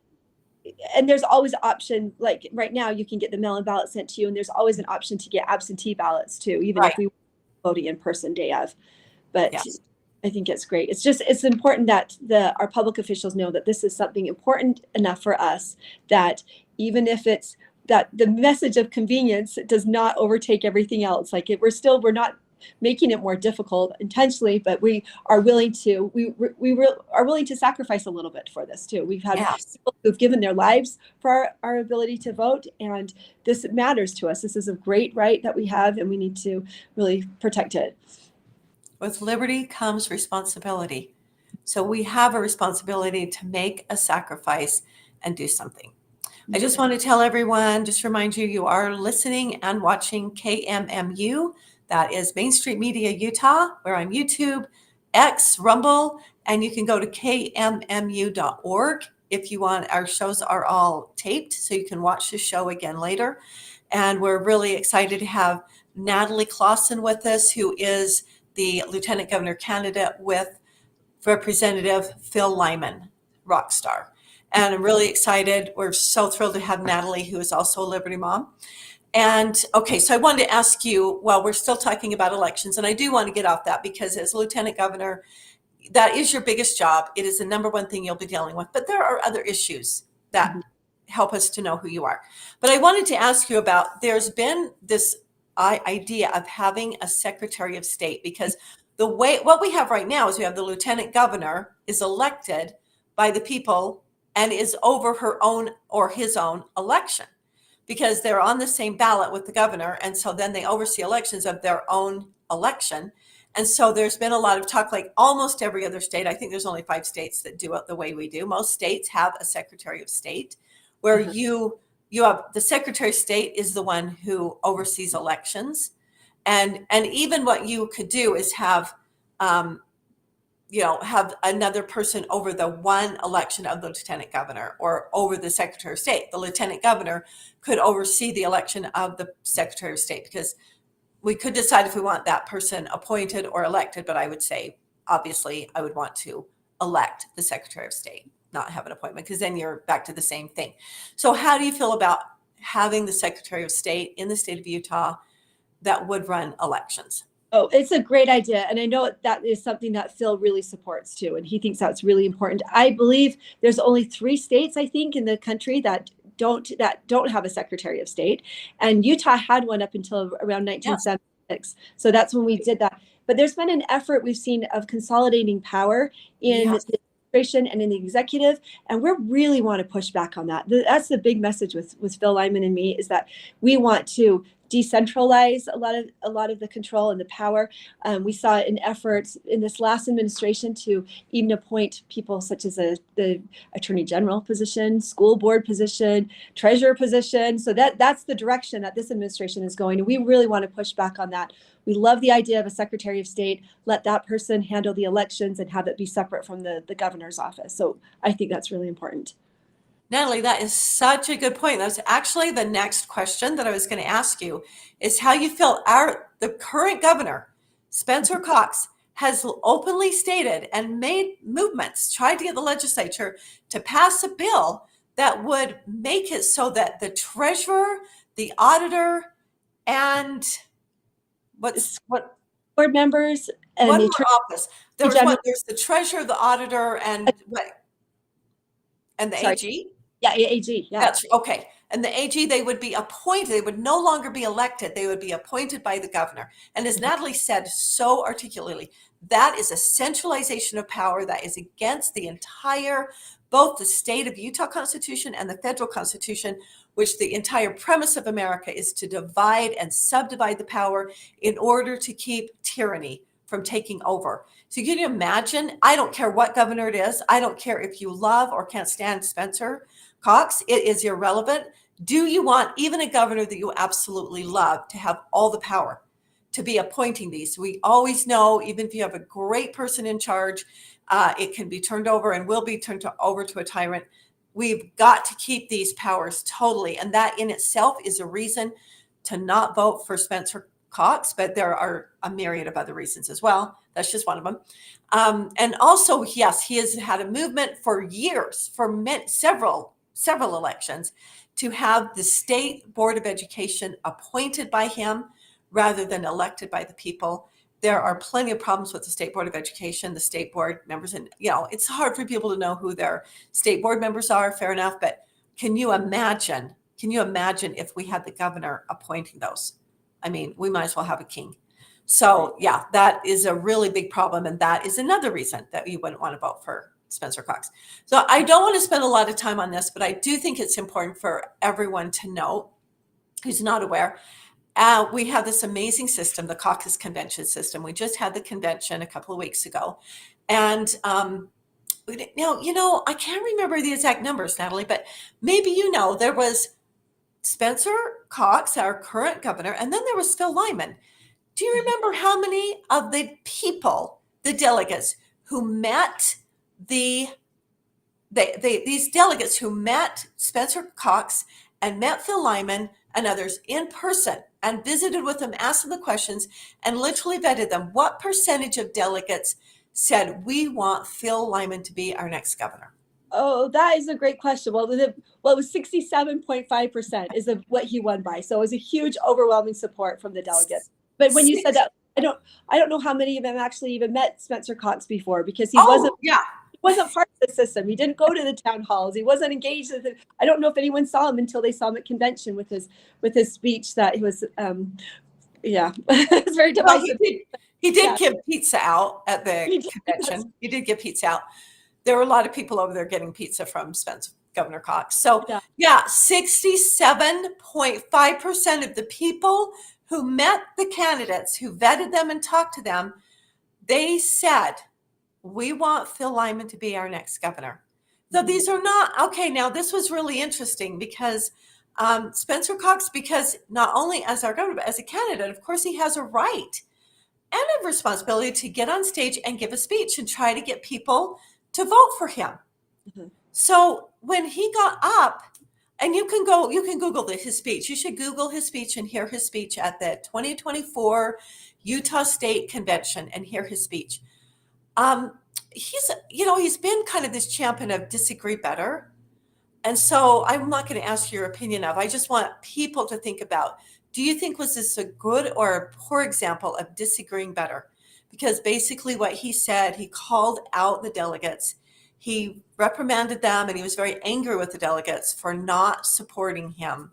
and there's always an option, like right now you can get the mail-in ballot sent to you, and there's always an option to get absentee ballots too, even if we were voting in person day of. But Yes. I think it's great. It's important that our public officials know that this is something important enough for us, that even if it's that the message of convenience does not overtake everything else. Like we're not making it more difficult intentionally, but we are willing to are willing to sacrifice a little bit for this too. We've had people who've given their lives for our ability to vote, and this matters to us. This is a great right that we have, and we need to really protect it. With liberty comes responsibility. So we have a responsibility to make a sacrifice and do something. I just want to tell everyone, just remind you, you are listening and watching KMMU. That is Main Street Media, Utah. We're on YouTube, X, Rumble, and you can go to kmmu.org if you want. Our shows are all taped, so you can watch the show again later. And we're really excited to have Natalie Clawson with us, who is the Lieutenant Governor candidate with Representative Phil Lyman, rock star. And I'm really excited. We're so thrilled to have Natalie, who is also a Liberty Mom. And okay, so I wanted to ask you, well, we're still talking about elections, and I do want to get off that because as Lieutenant Governor, that is your biggest job. It is the number one thing you'll be dealing with, but there are other issues that help us to know who you are. But I wanted to ask you about, there's been this idea of having a Secretary of State, because what we have right now is we have the Lieutenant Governor is elected by the people and is over her own or his own election, because they're on the same ballot with the governor. And so then they oversee elections of their own election. And so there's been a lot of talk, like almost every other state. I think there's only 5 states that do it the way we do. Most states have a Secretary of State where you have the Secretary of State is the one who oversees elections. And even what you could do is have another person over the one election of the Lieutenant Governor or over the Secretary of State. The Lieutenant Governor could oversee the election of the Secretary of State, because we could decide if we want that person appointed or elected. But I would say, obviously, I would want to elect the Secretary of State, not have an appointment, because then you're back to the same thing. So how do you feel about having the Secretary of State in the state of Utah that would run elections? Oh, it's a great idea. And I know that is something that Phil really supports too. And he thinks that's really important. I believe there's only 3 states, I think, in the country that don't have a Secretary of State. And Utah had one up until around 1976. So that's when we did that. But there's been an effort we've seen of consolidating power in the administration and in the executive. And we really want to push back on that. That's the big message with Phil Lyman and me, is that we want to decentralize a lot of the control and the power. We saw an effort in this last administration to even appoint people such as the Attorney General position, school board position, treasurer position. So that's the direction that this administration is going. And we really want to push back on that. We love the idea of a Secretary of State. Let that person handle the elections and have it be separate from the governor's office. So I think that's really important. Natalie, that is such a good point. That's actually the next question that I was going to ask you, is how you feel the current governor, Spencer Cox, has openly stated and made movements, tried to get the legislature to pass a bill that would make it so that the treasurer, the auditor, and board members and one the more office. There's the treasurer, the auditor, and the AG? Yeah, AG. Yeah. That's okay. And the AG, they would be appointed. They would no longer be elected. They would be appointed by the governor. And as Natalie said so articulately, that is a centralization of power that is against the entire, both the state of Utah Constitution and the federal Constitution, which the entire premise of America is to divide and subdivide the power in order to keep tyranny from taking over. So can you imagine? I don't care what governor it is. I don't care if you love or can't stand Spencer Cox. It is irrelevant. Do you want even a governor that you absolutely love to have all the power to be appointing these? We always know, even if you have a great person in charge, it can be turned over and will be turned over to a tyrant. We've got to keep these powers totally. And that in itself is a reason to not vote for Spencer Cox, but there are a myriad of other reasons as well. That's just one of them. And also, yes, he has had a movement for years, for several several elections, to have the State Board of Education appointed by him rather than elected by the people. There are plenty of problems with the State Board of Education, the state board members, and it's hard for people to know who their state board members are, fair enough, but can you imagine if we had the governor appointing those? I mean, we might as well have a king. So yeah, that is a really big problem, and that is another reason that you wouldn't want to vote for Spencer Cox. So I don't want to spend a lot of time on this, but I do think it's important for everyone to know who's not aware. We have this amazing system, the caucus convention system. We just had the convention a couple of weeks ago. And I can't remember the exact numbers, Natalie, but maybe there was Spencer Cox, our current governor, and then there was Phil Lyman. Do you remember how many of the people, the delegates who met these delegates who met Spencer Cox and met Phil Lyman and others in person and visited with them, asked them the questions, and literally vetted them? What percentage of delegates said, we want Phil Lyman to be our next governor? Oh, that is a great question. Well, it was 67.5% is what he won by. So it was a huge, overwhelming support from the delegates. But when you said that, I don't know how many of them actually even met Spencer Cox before, because he wasn't part of the system. He didn't go to the town halls. He wasn't engaged with it. I don't know if anyone saw him until they saw him at convention with his speech that he was it's very divisive. Well, he did give pizza out at the convention. He did give pizza out. There were a lot of people over there getting pizza from Governor Cox. So 67.5% of the people who met the candidates, who vetted them and talked to them, they said, we want Phil Lyman to be our next governor. So these are not, okay, now this was really interesting because Spencer Cox, because not only as our governor, but as a candidate, of course, he has a right and a responsibility to get on stage and give a speech and try to get people to vote for him. Mm-hmm. So when he got up, and you can Google his speech. You should Google his speech and hear his speech at the 2024 Utah State Convention and hear his speech. He's been kind of this champion of disagree better. And so I'm not going to ask your opinion of, I just want people to think about, do you think was this a good or a poor example of disagreeing better? Because basically what he said, he called out the delegates, he reprimanded them, and he was very angry with the delegates for not supporting him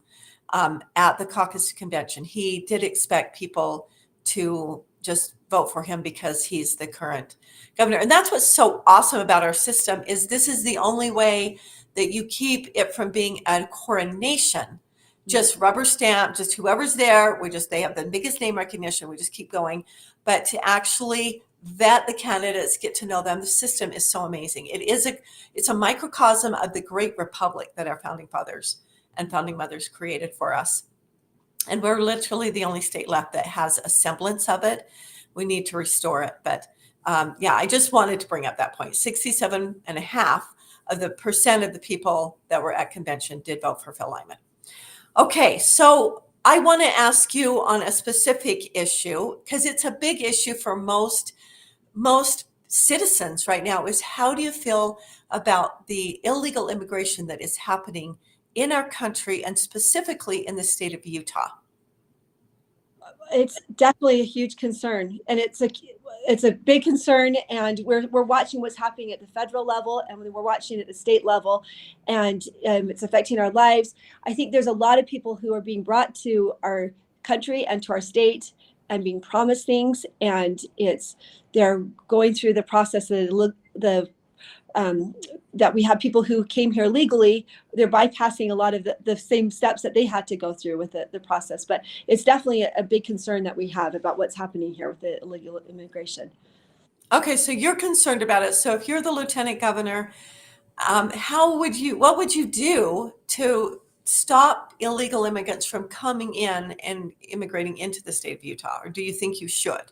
at the caucus convention. He did expect people to just vote for him because he's the current governor. And that's what's so awesome about our system, is this is the only way that you keep it from being a coronation. Just rubber stamp, just whoever's there, they have the biggest name recognition, we just keep going. But to actually vet the candidates, get to know them, the system is so amazing. It's a microcosm of the great republic that our founding fathers and founding mothers created for us. And we're literally the only state left that has a semblance of it. We need to restore it. But I just wanted to bring up that point. 67.5% of the people that were at convention did vote for Phil Lyman. Okay, so I want to ask you on a specific issue, because it's a big issue for most citizens right now, is how do you feel about the illegal immigration that is happening in our country and specifically in the state of Utah? It's definitely a huge concern, and it's a big concern, and we're watching what's happening at the federal level, and we're watching at the state level, and it's affecting our lives. I think there's a lot of people who are being brought to our country and to our state and being promised things, and they're going through the process of that we have people who came here legally. They're bypassing a lot of the same steps that they had to go through with the process. But it's definitely a big concern that we have about what's happening here with the illegal immigration. Okay, so you're concerned about it. So if you're the lieutenant governor, what would you do to stop illegal immigrants from coming in and immigrating into the state of Utah? Or do you think you should?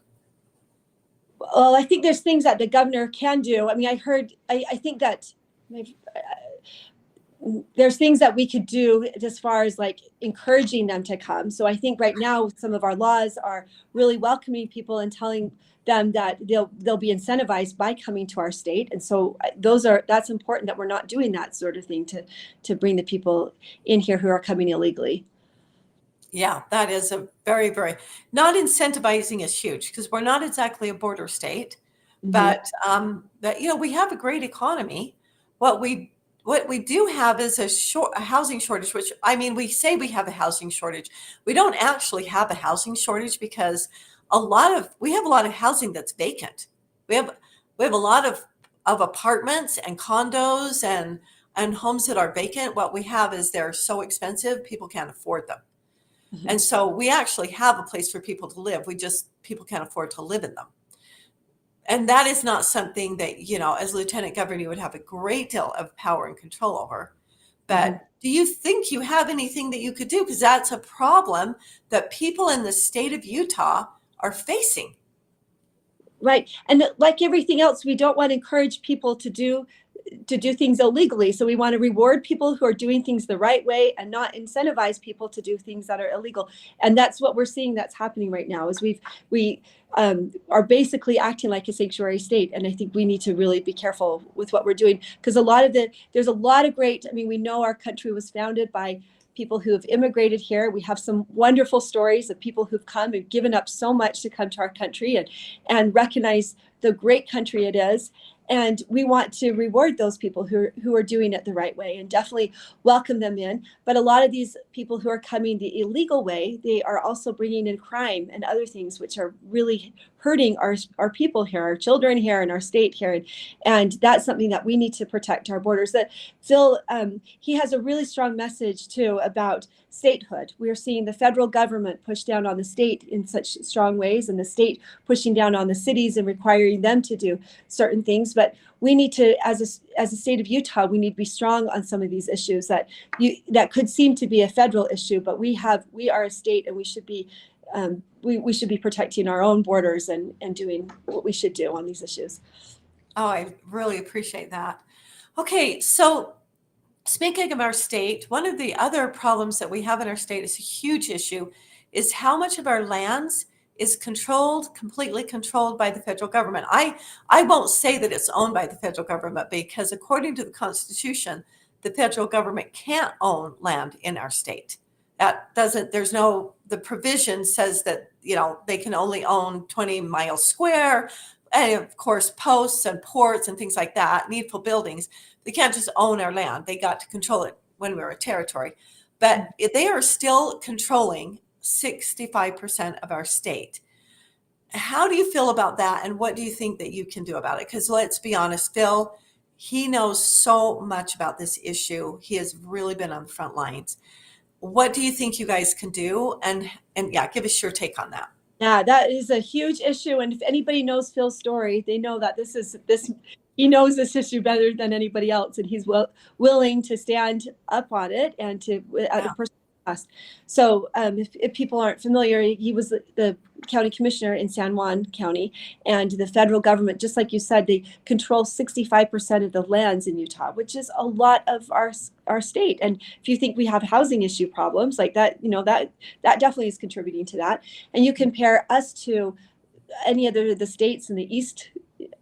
Well, I think there's things that the governor can do. I mean, I think that there's things that we could do as far as like encouraging them to come. So I think right now some of our laws are really welcoming people and telling them that they'll be incentivized by coming to our state. And so that's important that we're not doing that sort of thing to bring the people in here who are coming illegally. Yeah, that is a very, very, not incentivizing is huge because we're not exactly a border state, but we have a great economy. What we do have is a housing shortage, which I mean, we say we have a housing shortage. We don't actually have a housing shortage because we have a lot of housing that's vacant. We have a lot of apartments and condos and homes that are vacant. What we have is they're so expensive, people can't afford them. And so we actually have a place for people to live. People can't afford to live in them. And that is not something that, as Lieutenant Governor, you would have a great deal of power and control over. But do you think you have anything that you could do? Because that's a problem that people in the state of Utah are facing. Right. And like everything else, we don't want to encourage people to do things illegally. So we want to reward people who are doing things the right way and not incentivize people to do things that are illegal. And that's what we're seeing that's happening right now is we are basically acting like a sanctuary state. And I think we need to really be careful with what we're doing because there's a lot of great, I mean, we know our country was founded by people who have immigrated here. We have some wonderful stories of people who've come and given up so much to come to our country and recognize the great country it is. And we want to reward those people who are doing it the right way and definitely welcome them in. But a lot of these people who are coming the illegal way, they are also bringing in crime and other things, which are really hurting our people here, our children here and our state here. And that's something that we need to protect our borders. That Phil, he has a really strong message too about statehood. We're seeing the federal government push down on the state in such strong ways and the state pushing down on the cities and requiring them to do certain things. But we need to, as a state of Utah, we need to be strong on some of these issues that could seem to be a federal issue, but we are a state and we should be we should be protecting our own borders and doing what we should do on these issues. Oh, I really appreciate that. Okay, so speaking of our state, one of the other problems that we have in our state is a huge issue is how much of our lands is completely controlled by the federal government. I won't say that it's owned by the federal government because according to the Constitution, the federal government can't own land in our state. The provision says that, they can only own 20 miles square, and of course, posts and ports and things like that, needful buildings. They can't just own our land. They got to control it when we were a territory. But they are still controlling 65% of our state. How do you feel about that? And what do you think that you can do about it? Because let's be honest, Phil, he knows so much about this issue. He has really been on the front lines. What do you think you guys can do? And yeah, give us your take on that. Yeah, that is a huge issue. And if anybody knows Phil's story, they know that he knows this issue better than anybody else. And he's willing to stand up on it and at a personal cost. So if people aren't familiar, he was the county commissioner in San Juan County, and the federal government, just like you said, they control 65% of the lands in Utah, which is a lot of our state. And if you think we have housing issue problems like that, that definitely is contributing to that. And you compare us to any other of the states in the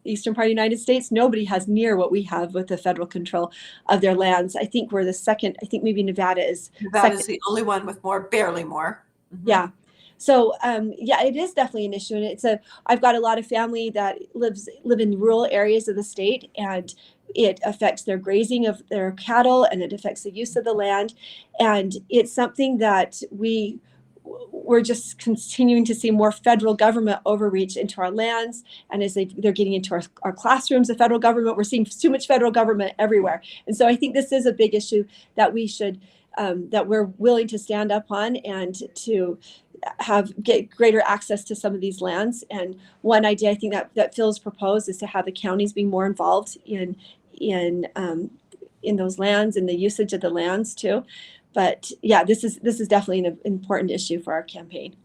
eastern part of the United States, nobody has near what we have with the federal control of their lands. I think we're the second. I think maybe Nevada is the only one with barely more. Mm-hmm. Yeah. So it is definitely an issue, and I've got a lot of family that live in rural areas of the state, and it affects their grazing of their cattle, and it affects the use of the land, and it's something that we're just continuing to see more federal government overreach into our lands, and as they're getting into our classrooms, the federal government, we're seeing too much federal government everywhere, and so I think this is a big issue that we should. That we're willing to stand up on and to get greater access to some of these lands. And one idea I think that Phil's proposed is to have the counties be more involved in those lands and the usage of the lands too. But yeah, this is definitely an important issue for our campaign.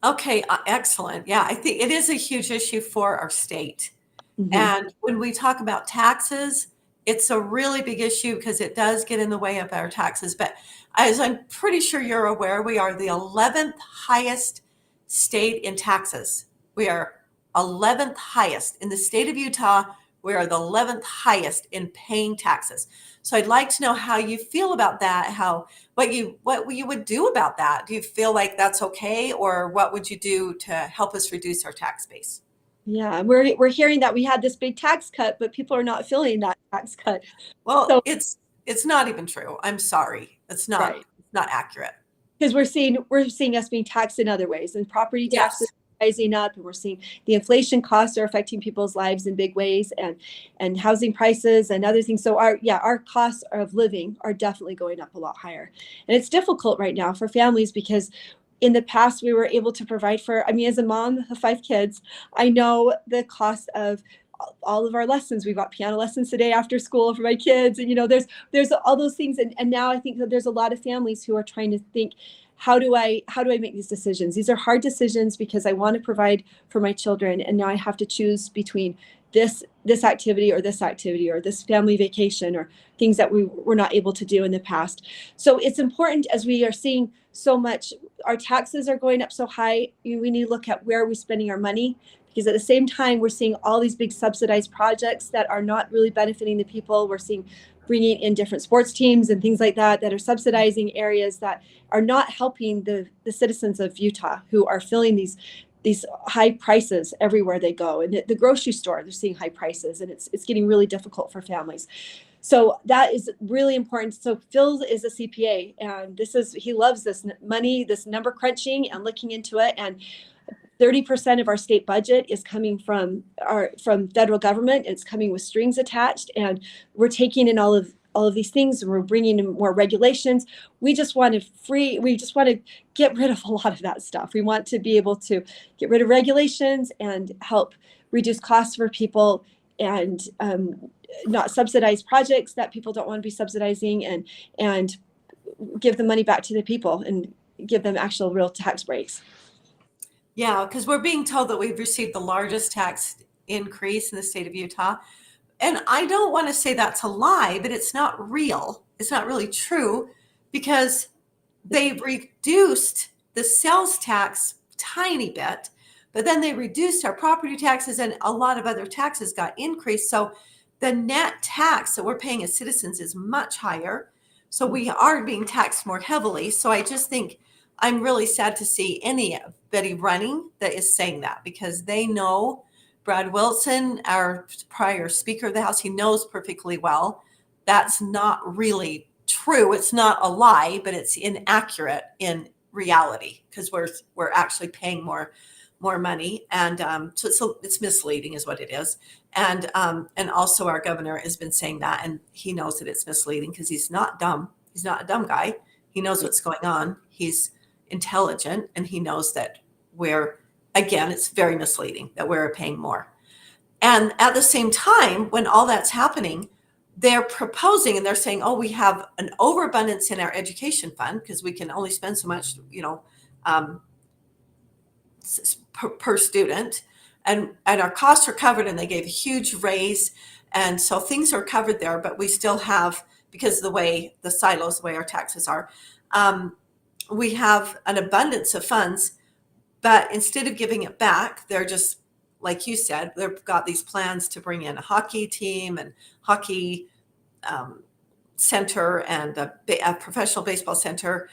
Okay, excellent. Yeah, I think it is a huge issue for our state. Mm-hmm. And when we talk about taxes, it's a really big issue because it does get in the way of our taxes. But as I'm pretty sure you're aware, we are the 11th highest state in taxes. We are 11th highest in the state of Utah. We are the 11th highest in paying taxes. So I'd like to know how you feel about that, what you would do about that. Do you feel like that's okay, or what would you do to help us reduce our tax base? Yeah, we're hearing that we had this big tax cut, but people are not feeling that tax cut. Well, So, it's not even true. I'm sorry. It's not accurate. Because we're seeing us being taxed in other ways, and property taxes rising up, and we're seeing the inflation costs are affecting people's lives in big ways, and housing prices and other things. So our costs of living are definitely going up a lot higher. And it's difficult right now for families because in the past we were able to provide for, I mean, as a mom of 5 kids, I know the cost of all of our lessons. We've got piano lessons today after school for my kids, and there's all those things, and now I think that there's a lot of families who are trying to think, how do I make these decisions? These are hard decisions because I want to provide for my children, and now I have to choose between this activity or this family vacation, or things that we were not able to do in the past. So it's important, as we are seeing so much, our taxes are going up so high, we need to look at where are we spending our money, because at the same time we're seeing all these big subsidized projects that are not really benefiting the people. We're seeing bringing in different sports teams and things like that are subsidizing areas that are not helping the citizens of Utah, who are feeling these high prices everywhere they go. And the grocery store, they're seeing high prices, and it's getting really difficult for families. So that is really important. So Phil is a CPA, and he loves this money, this number crunching and looking into it. And 30% of our state budget is coming from federal government. It's coming with strings attached, and we're taking in all of these things, and we're bringing in more regulations. We just want to get rid of a lot of that stuff. We want to be able to get rid of regulations and help reduce costs for people, and not subsidize projects that people don't want to be subsidizing, and give the money back to the people and give them actual real tax breaks. Yeah, because we're being told that we've received the largest tax increase in the state of Utah. And I don't want to say that's a lie, but it's not real. It's not really true, because they reduced the sales tax tiny bit, but then they reduced our property taxes, and a lot of other taxes got increased. So the net tax that we're paying as citizens is much higher. So we are being taxed more heavily. So I just think I'm really sad to see anybody running that is saying that, because they know Brad Wilson, our prior Speaker of the House, he knows perfectly well that's not really true. It's not a lie, but it's inaccurate in reality, because we're actually paying more money, and so it's misleading is what it is. And also our governor has been saying that, and he knows that it's misleading because he's not dumb. He's not a dumb guy. He knows what's going on. He's intelligent, and he knows that it's very misleading that we're paying more. And at the same time, when all that's happening, they're proposing and they're saying, oh, we have an overabundance in our education fund because we can only spend so much, per student, and our costs are covered, and they gave a huge raise, and so things are covered there. But we still have, because of the way the silos, the way our taxes are, we have an abundance of funds, but instead of giving it back, they're just, like you said, they've got these plans to bring in a hockey team and hockey center and a professional baseball center.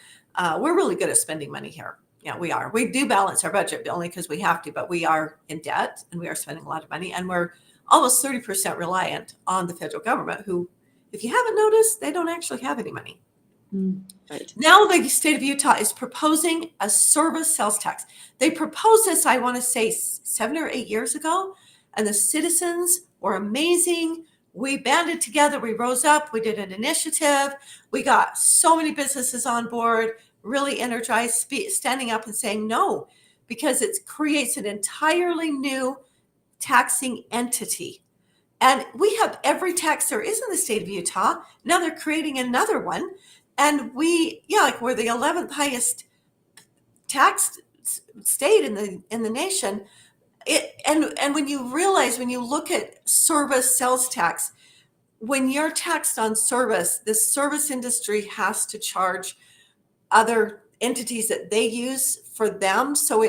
We're really good at spending money here. Yeah, we are. We do balance our budget only because we have to, but we are in debt, and we are spending a lot of money, and we're almost 30% reliant on the federal government, who, if you haven't noticed, they don't actually have any money. Right. Now the state of Utah is proposing a service sales tax. They proposed this, I want to say 7 or 8 years ago, and the citizens were amazing. We banded together, we rose up, we did an initiative. We got so many businesses on board, really energized, standing up and saying no, because it creates an entirely new taxing entity. And we have every tax there is in the state of Utah. Now they're creating another one. And we're the 11th highest taxed state in the nation. And when you look at service sales tax, when you're taxed on service, the service industry has to charge other entities that they use for them. So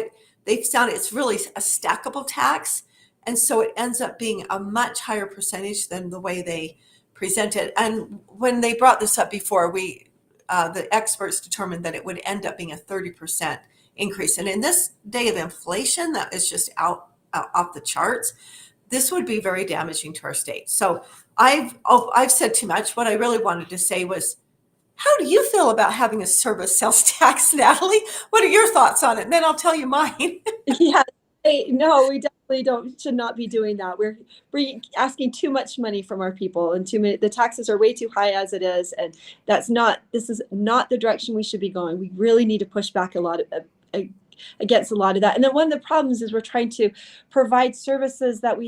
they've found it's really a stackable tax. And so it ends up being a much higher percentage than the way they present it. And when they brought this up before, the experts determined that it would end up being a 30% increase. And in this day of inflation, that is just out off the charts. This would be very damaging to our state. So I've said too much. What I really wanted to say was, how do you feel about having a service sales tax, Natalie? What are your thoughts on it? And then I'll tell you mine. Yeah, no, we definitely should not be doing that. We're asking too much money from our people, and the taxes are way too high as it is, and this is not the direction we should be going. We really need to push back a lot against a lot of that. And then one of the problems is we're trying to provide services that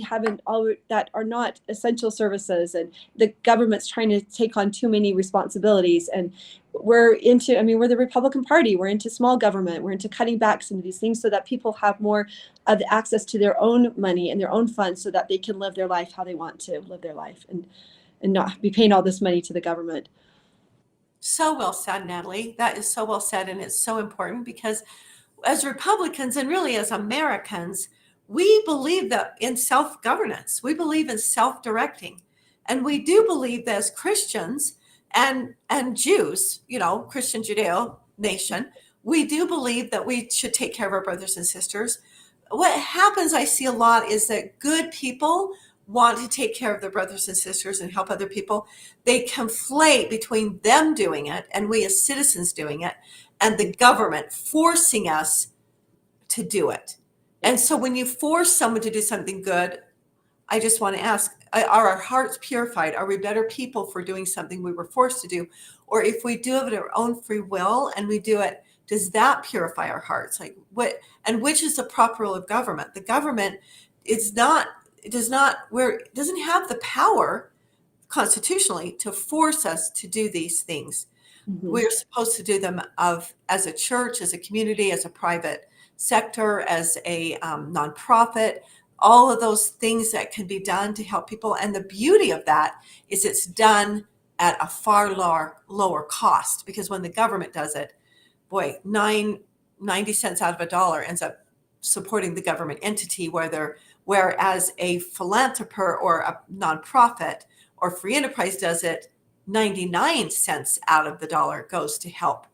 that are not essential services, and the government's trying to take on too many responsibilities. And we're the Republican Party. We're into small government. We're into cutting back some of these things so that people have more of access to their own money and their own funds so that they can live their life how they want to live their life and not be paying all this money to the government. So well said, Natalie. That is so well said. And it's so important because as Republicans and really as Americans, we believe that in self-governance. We believe in self-directing. And we do believe that as Christians and Jews, Christian Judeo nation, we do believe that we should take care of our brothers and sisters. What happens, I see a lot, is that good people want to take care of their brothers and sisters and help other people. They conflate between them doing it and we as citizens doing it, and the government forcing us to do it. And so when you force someone to do something good, I just want to ask, are our hearts purified? Are we better people for doing something we were forced to do? Or if we do it of our own free will and we do it, does that purify our hearts? Like which is the proper role of government? The government doesn't have the power constitutionally to force us to do these things. Mm-hmm. We're supposed to do them as a church, as a community, as a private sector, as a nonprofit, all of those things that can be done to help people. And the beauty of that is it's done at a far lower cost, because when the government does it, 90 cents out of a dollar ends up supporting the government entity, whereas a philanthropist or a nonprofit or free enterprise does it, 99 cents out of the dollar goes to help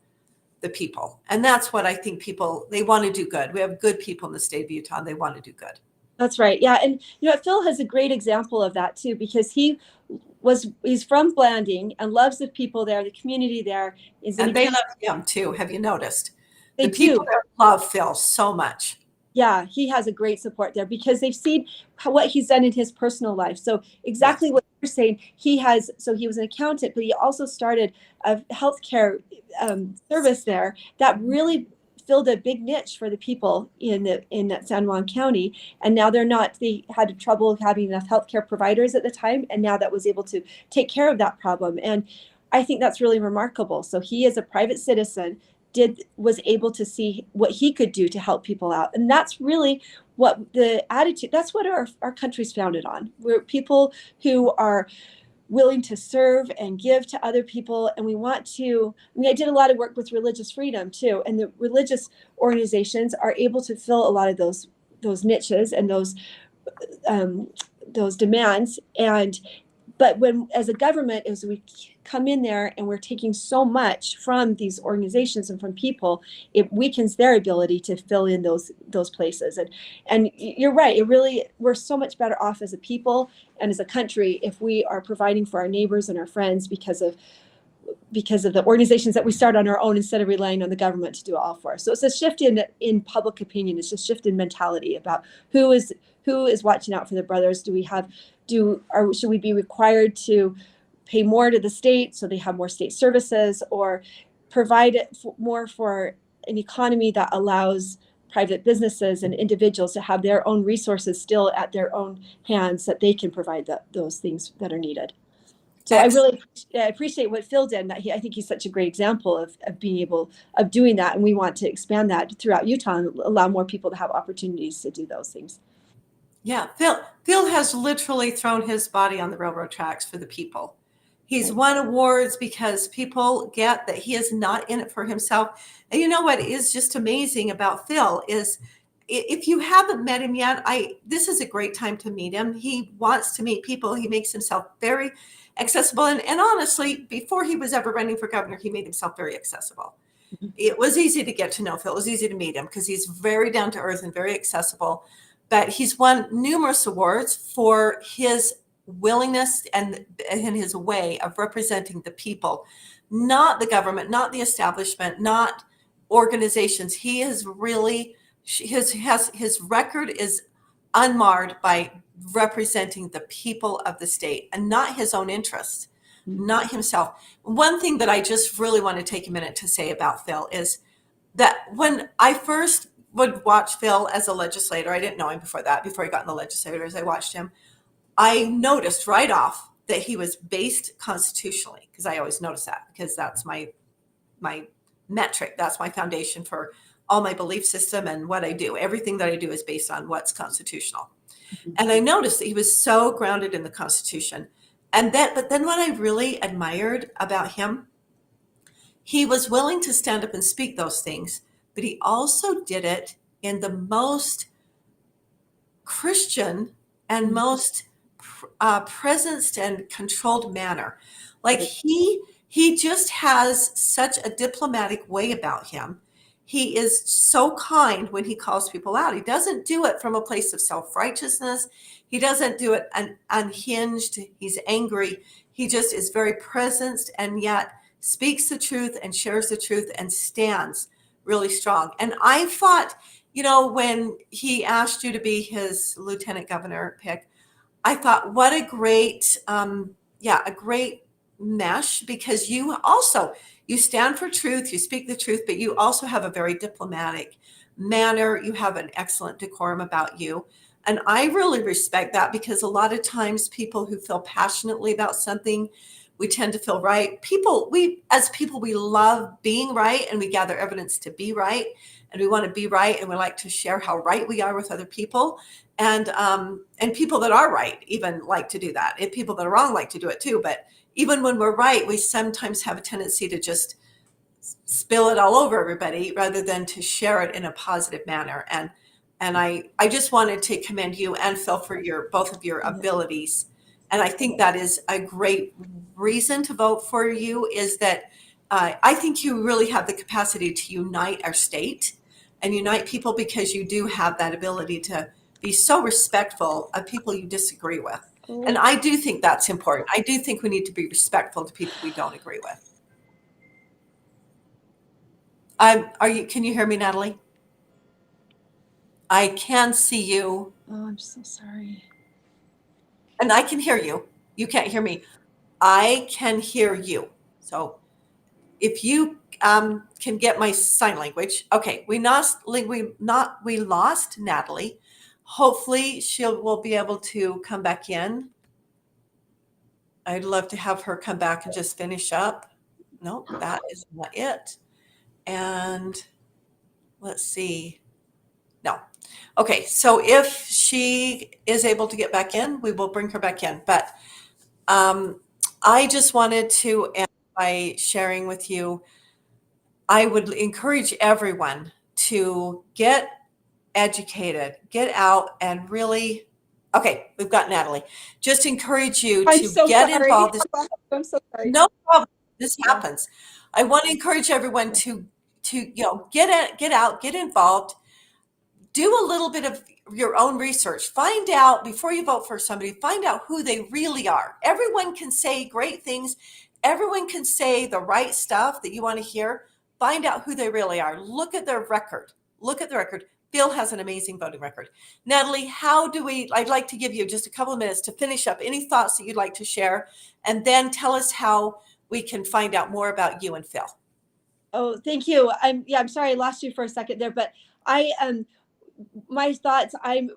the people. And that's what I think they want to do good. We have good people in the state of Utah, and they want to do good. That's right. Yeah. And Phil has a great example of that too, because he's from Blanding and loves the people there, the community there. And they love him too. Have you noticed? The people there love Phil so much. Yeah, he has a great support there because they've seen what he's done in his personal life. So exactly what you're saying, he was an accountant, but he also started a healthcare service there that really filled a big niche for the people in San Juan County. And now they had trouble having enough healthcare providers at the time. And now that was able to take care of that problem. And I think that's really remarkable. So he, as a private citizen, was able to see what he could do to help people out. And that's really what that's what our country's founded on. We're people who are willing to serve and give to other people. And I did a lot of work with religious freedom too. And the religious organizations are able to fill a lot of those niches and those demands. But as a government, as we come in there and we're taking so much from these organizations and from people, it weakens their ability to fill in those places. And you're right, we're so much better off as a people and as a country if we are providing for our neighbors and our friends because of the organizations that we start on our own instead of relying on the government to do it all for us. So it's a shift in public opinion. It's a shift in mentality about who is watching out for their brothers. Should we be required to pay more to the state so they have more state services, or provide more for an economy that allows private businesses and individuals to have their own resources still at their own hands, that they can provide those things that are needed. So I really appreciate what Phil did. I think he's such a great example of being able of doing that. And we want to expand that throughout Utah and allow more people to have opportunities to do those things. Yeah, Phil has literally thrown his body on the railroad tracks for the people. He's won awards because people get that he is not in it for himself. And you know what is just amazing about Phil is if you haven't met him yet, this is a great time to meet him. He wants to meet people. He makes himself very accessible. And honestly, before he was ever running for governor, he made himself very accessible. It was easy to get to know Phil. It was easy to meet him because he's very down to earth and very accessible. But he's won numerous awards for his willingness and his way of representing the people, not the government, not the establishment, not organizations. He is really his record is unmarred by representing the people of the state and not his own interests, not himself. One thing that I just really want to take a minute to say about Phil is that when I first would watch Phil as a legislator, I didn't know him before that, before he got in the legislature, as I watched him, I noticed right off that he was based constitutionally, because I always notice that, because that's my metric. That's my foundation for all my belief system and what I do. Everything that I do is based on what's constitutional. And I noticed that he was so grounded in the Constitution. But then what I really admired about him, he was willing to stand up and speak those things, but he also did it in the most Christian and most presenced and controlled manner. Like he just has such a diplomatic way about him. He is so kind when he calls people out. He doesn't do it from a place of self-righteousness. He doesn't do it unhinged. He's angry. He just is very present and yet speaks the truth and shares the truth and stands really strong. And I thought, when he asked you to be his lieutenant governor pick, I thought, what a great, a great mesh, because you stand for truth, you speak the truth, but you also have a very diplomatic manner. You have an excellent decorum about you. And I really respect that, because a lot of times people who feel passionately about something, we tend to feel right. As people, we love being right, and we gather evidence to be right. And we want to be right, and we like to share how right we are with other people. And people that are right even like to do that. And people that are wrong like to do it too. But even when we're right, we sometimes have a tendency to just spill it all over everybody rather than to share it in a positive manner. And I just wanted to commend you and Phil for both of your abilities. And I think that is a great reason to vote for you, is that I think you really have the capacity to unite our state and unite people, because you do have that ability to be so respectful of people you disagree with. And I do think that's important. I do think we need to be respectful to people we don't agree with. Can you hear me, Natalie? I can see you. Oh, I'm so sorry. And I can hear you. You can't hear me. I can hear you. So if you can get my sign language. Okay, we lost Natalie. Hopefully we'll be able to come back in. I'd love to have her come back and just finish up. No, that is not it. And let's see. No. Okay, so if she is able to get back in, we will bring her back in. But I just wanted to end by sharing with you, I would encourage everyone to get educated, get out and really, okay, we've got Natalie. Just encourage you to get involved. I'm so sorry. No problem. This happens. I want to encourage everyone to get out, get involved, do a little bit of your own research. Find out, before you vote for somebody, find out who they really are. Everyone can say great things. Everyone can say the right stuff that you want to hear. Find out who they really are. Look at their record. Phil has an amazing voting record. Natalie, I'd like to give you just a couple of minutes to finish up any thoughts that you'd like to share, and then tell us how we can find out more about you and Phil. Oh, thank you. I'm sorry I lost you for a second there, but my thoughts, I'm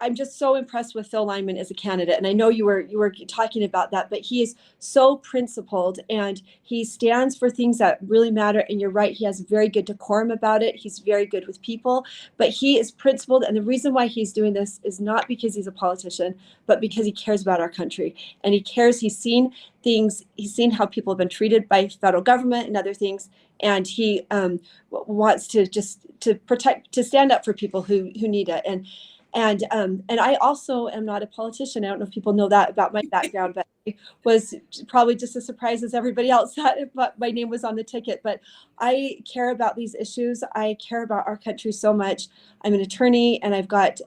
I'm just so impressed with Phil Lyman as a candidate. And I know you were talking about that, but he is so principled and he stands for things that really matter. And you're right, he has very good decorum about it. He's very good with people, but he is principled. And the reason why he's doing this is not because he's a politician, but because he cares about our country. And he cares, he's seen things, he's seen how people have been treated by federal government and other things. And he wants to protect, to stand up for people who need it. And I also am not a politician. I don't know if people know that about my background, but I was probably just as surprised as everybody else that my name was on the ticket. But I care about these issues. I care about our country so much. I'm an attorney, and I've got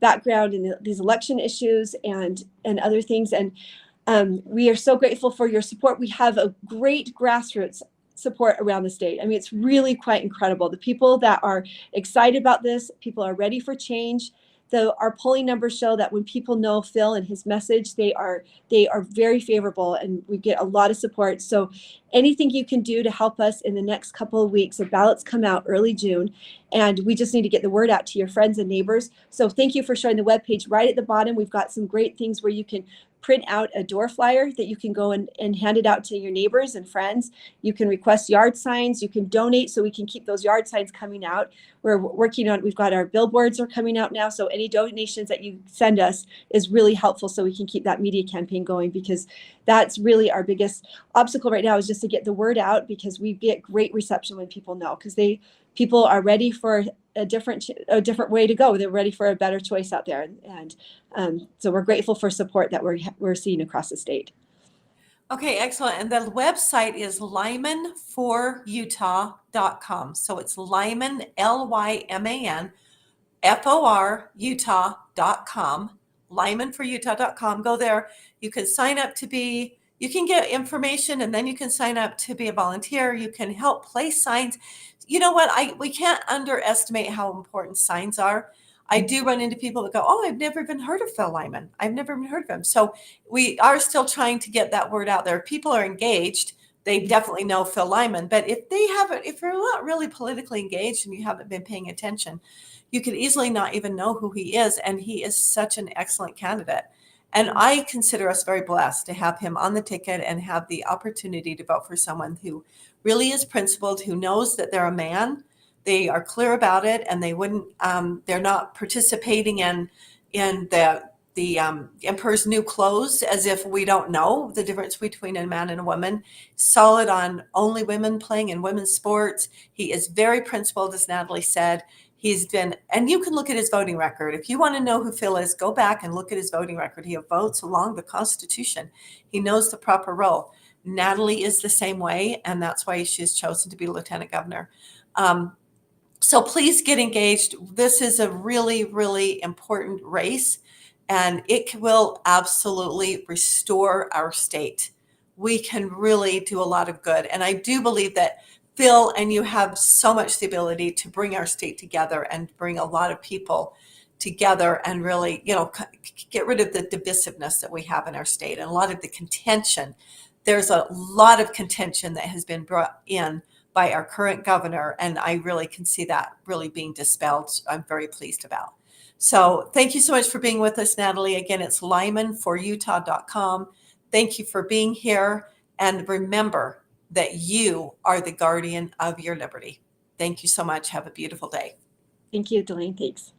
background in these election issues and other things. And we are so grateful for your support. We have a great grassroots support around the state. I mean, it's really quite incredible. The people that are excited about this, people are ready for change. Our polling numbers show that when people know Phil and his message, they are very favorable, and we get a lot of support. So anything you can do to help us in the next couple of weeks, the ballots come out early June, and we just need to get the word out to your friends and neighbors. So thank you for showing the webpage. Right at the bottom, we've got some great things where you can print out a door flyer that you can go and hand it out to your neighbors and friends. You can request yard signs, you can donate so we can keep those yard signs coming out. We're working on, we've got our billboards are coming out now. So any donations that you send us is really helpful so we can keep that media campaign going, because that's really our biggest obstacle right now, is just to get the word out, because we get great reception when people know, because people are ready for a different way to go. They're ready for a better choice out there. And so we're grateful for support that we're seeing across the state. Okay, excellent. And the website is lymanforutah.com. So it's Lyman, Lyman, FOR Utah.com, lymanforutah.com. Go there. You can sign up you can get information, and then you can sign up to be a volunteer. You can help place signs. You know what? We can't underestimate how important signs are. I do run into people that go, "Oh, I've never even heard of Phil Lyman. I've never even heard of him." So we are still trying to get that word out there. People are engaged. They definitely know Phil Lyman, but if you're not really politically engaged and you haven't been paying attention, you could easily not even know who he is. And he is such an excellent candidate. And I consider us very blessed to have him on the ticket and have the opportunity to vote for someone who really is principled, who knows that they're a man. They are clear about it, and they're not participating in the emperor's new clothes, as if we don't know the difference between a man and a woman. Solid on only women playing in women's sports. He is very principled, as Natalie said. And you can look at his voting record. If you want to know who Phil is, go back and look at his voting record. He votes along the Constitution. He knows the proper role. Natalie is the same way, and that's why she's chosen to be lieutenant governor. So please get engaged. This is a really, really important race, and it will absolutely restore our state. We can really do a lot of good. And I do believe that Phil and you have so much the ability to bring our state together and bring a lot of people together and really, get rid of the divisiveness that we have in our state and a lot of the contention. There's a lot of contention that has been brought in by our current governor, and I really can see that really being dispelled. I'm very pleased about. So thank you so much for being with us, Natalie. Again, it's lymanforutah.com. Thank you for being here. And remember that you are the guardian of your liberty. Thank you so much. Have a beautiful day. Thank you, Dalane. Thanks.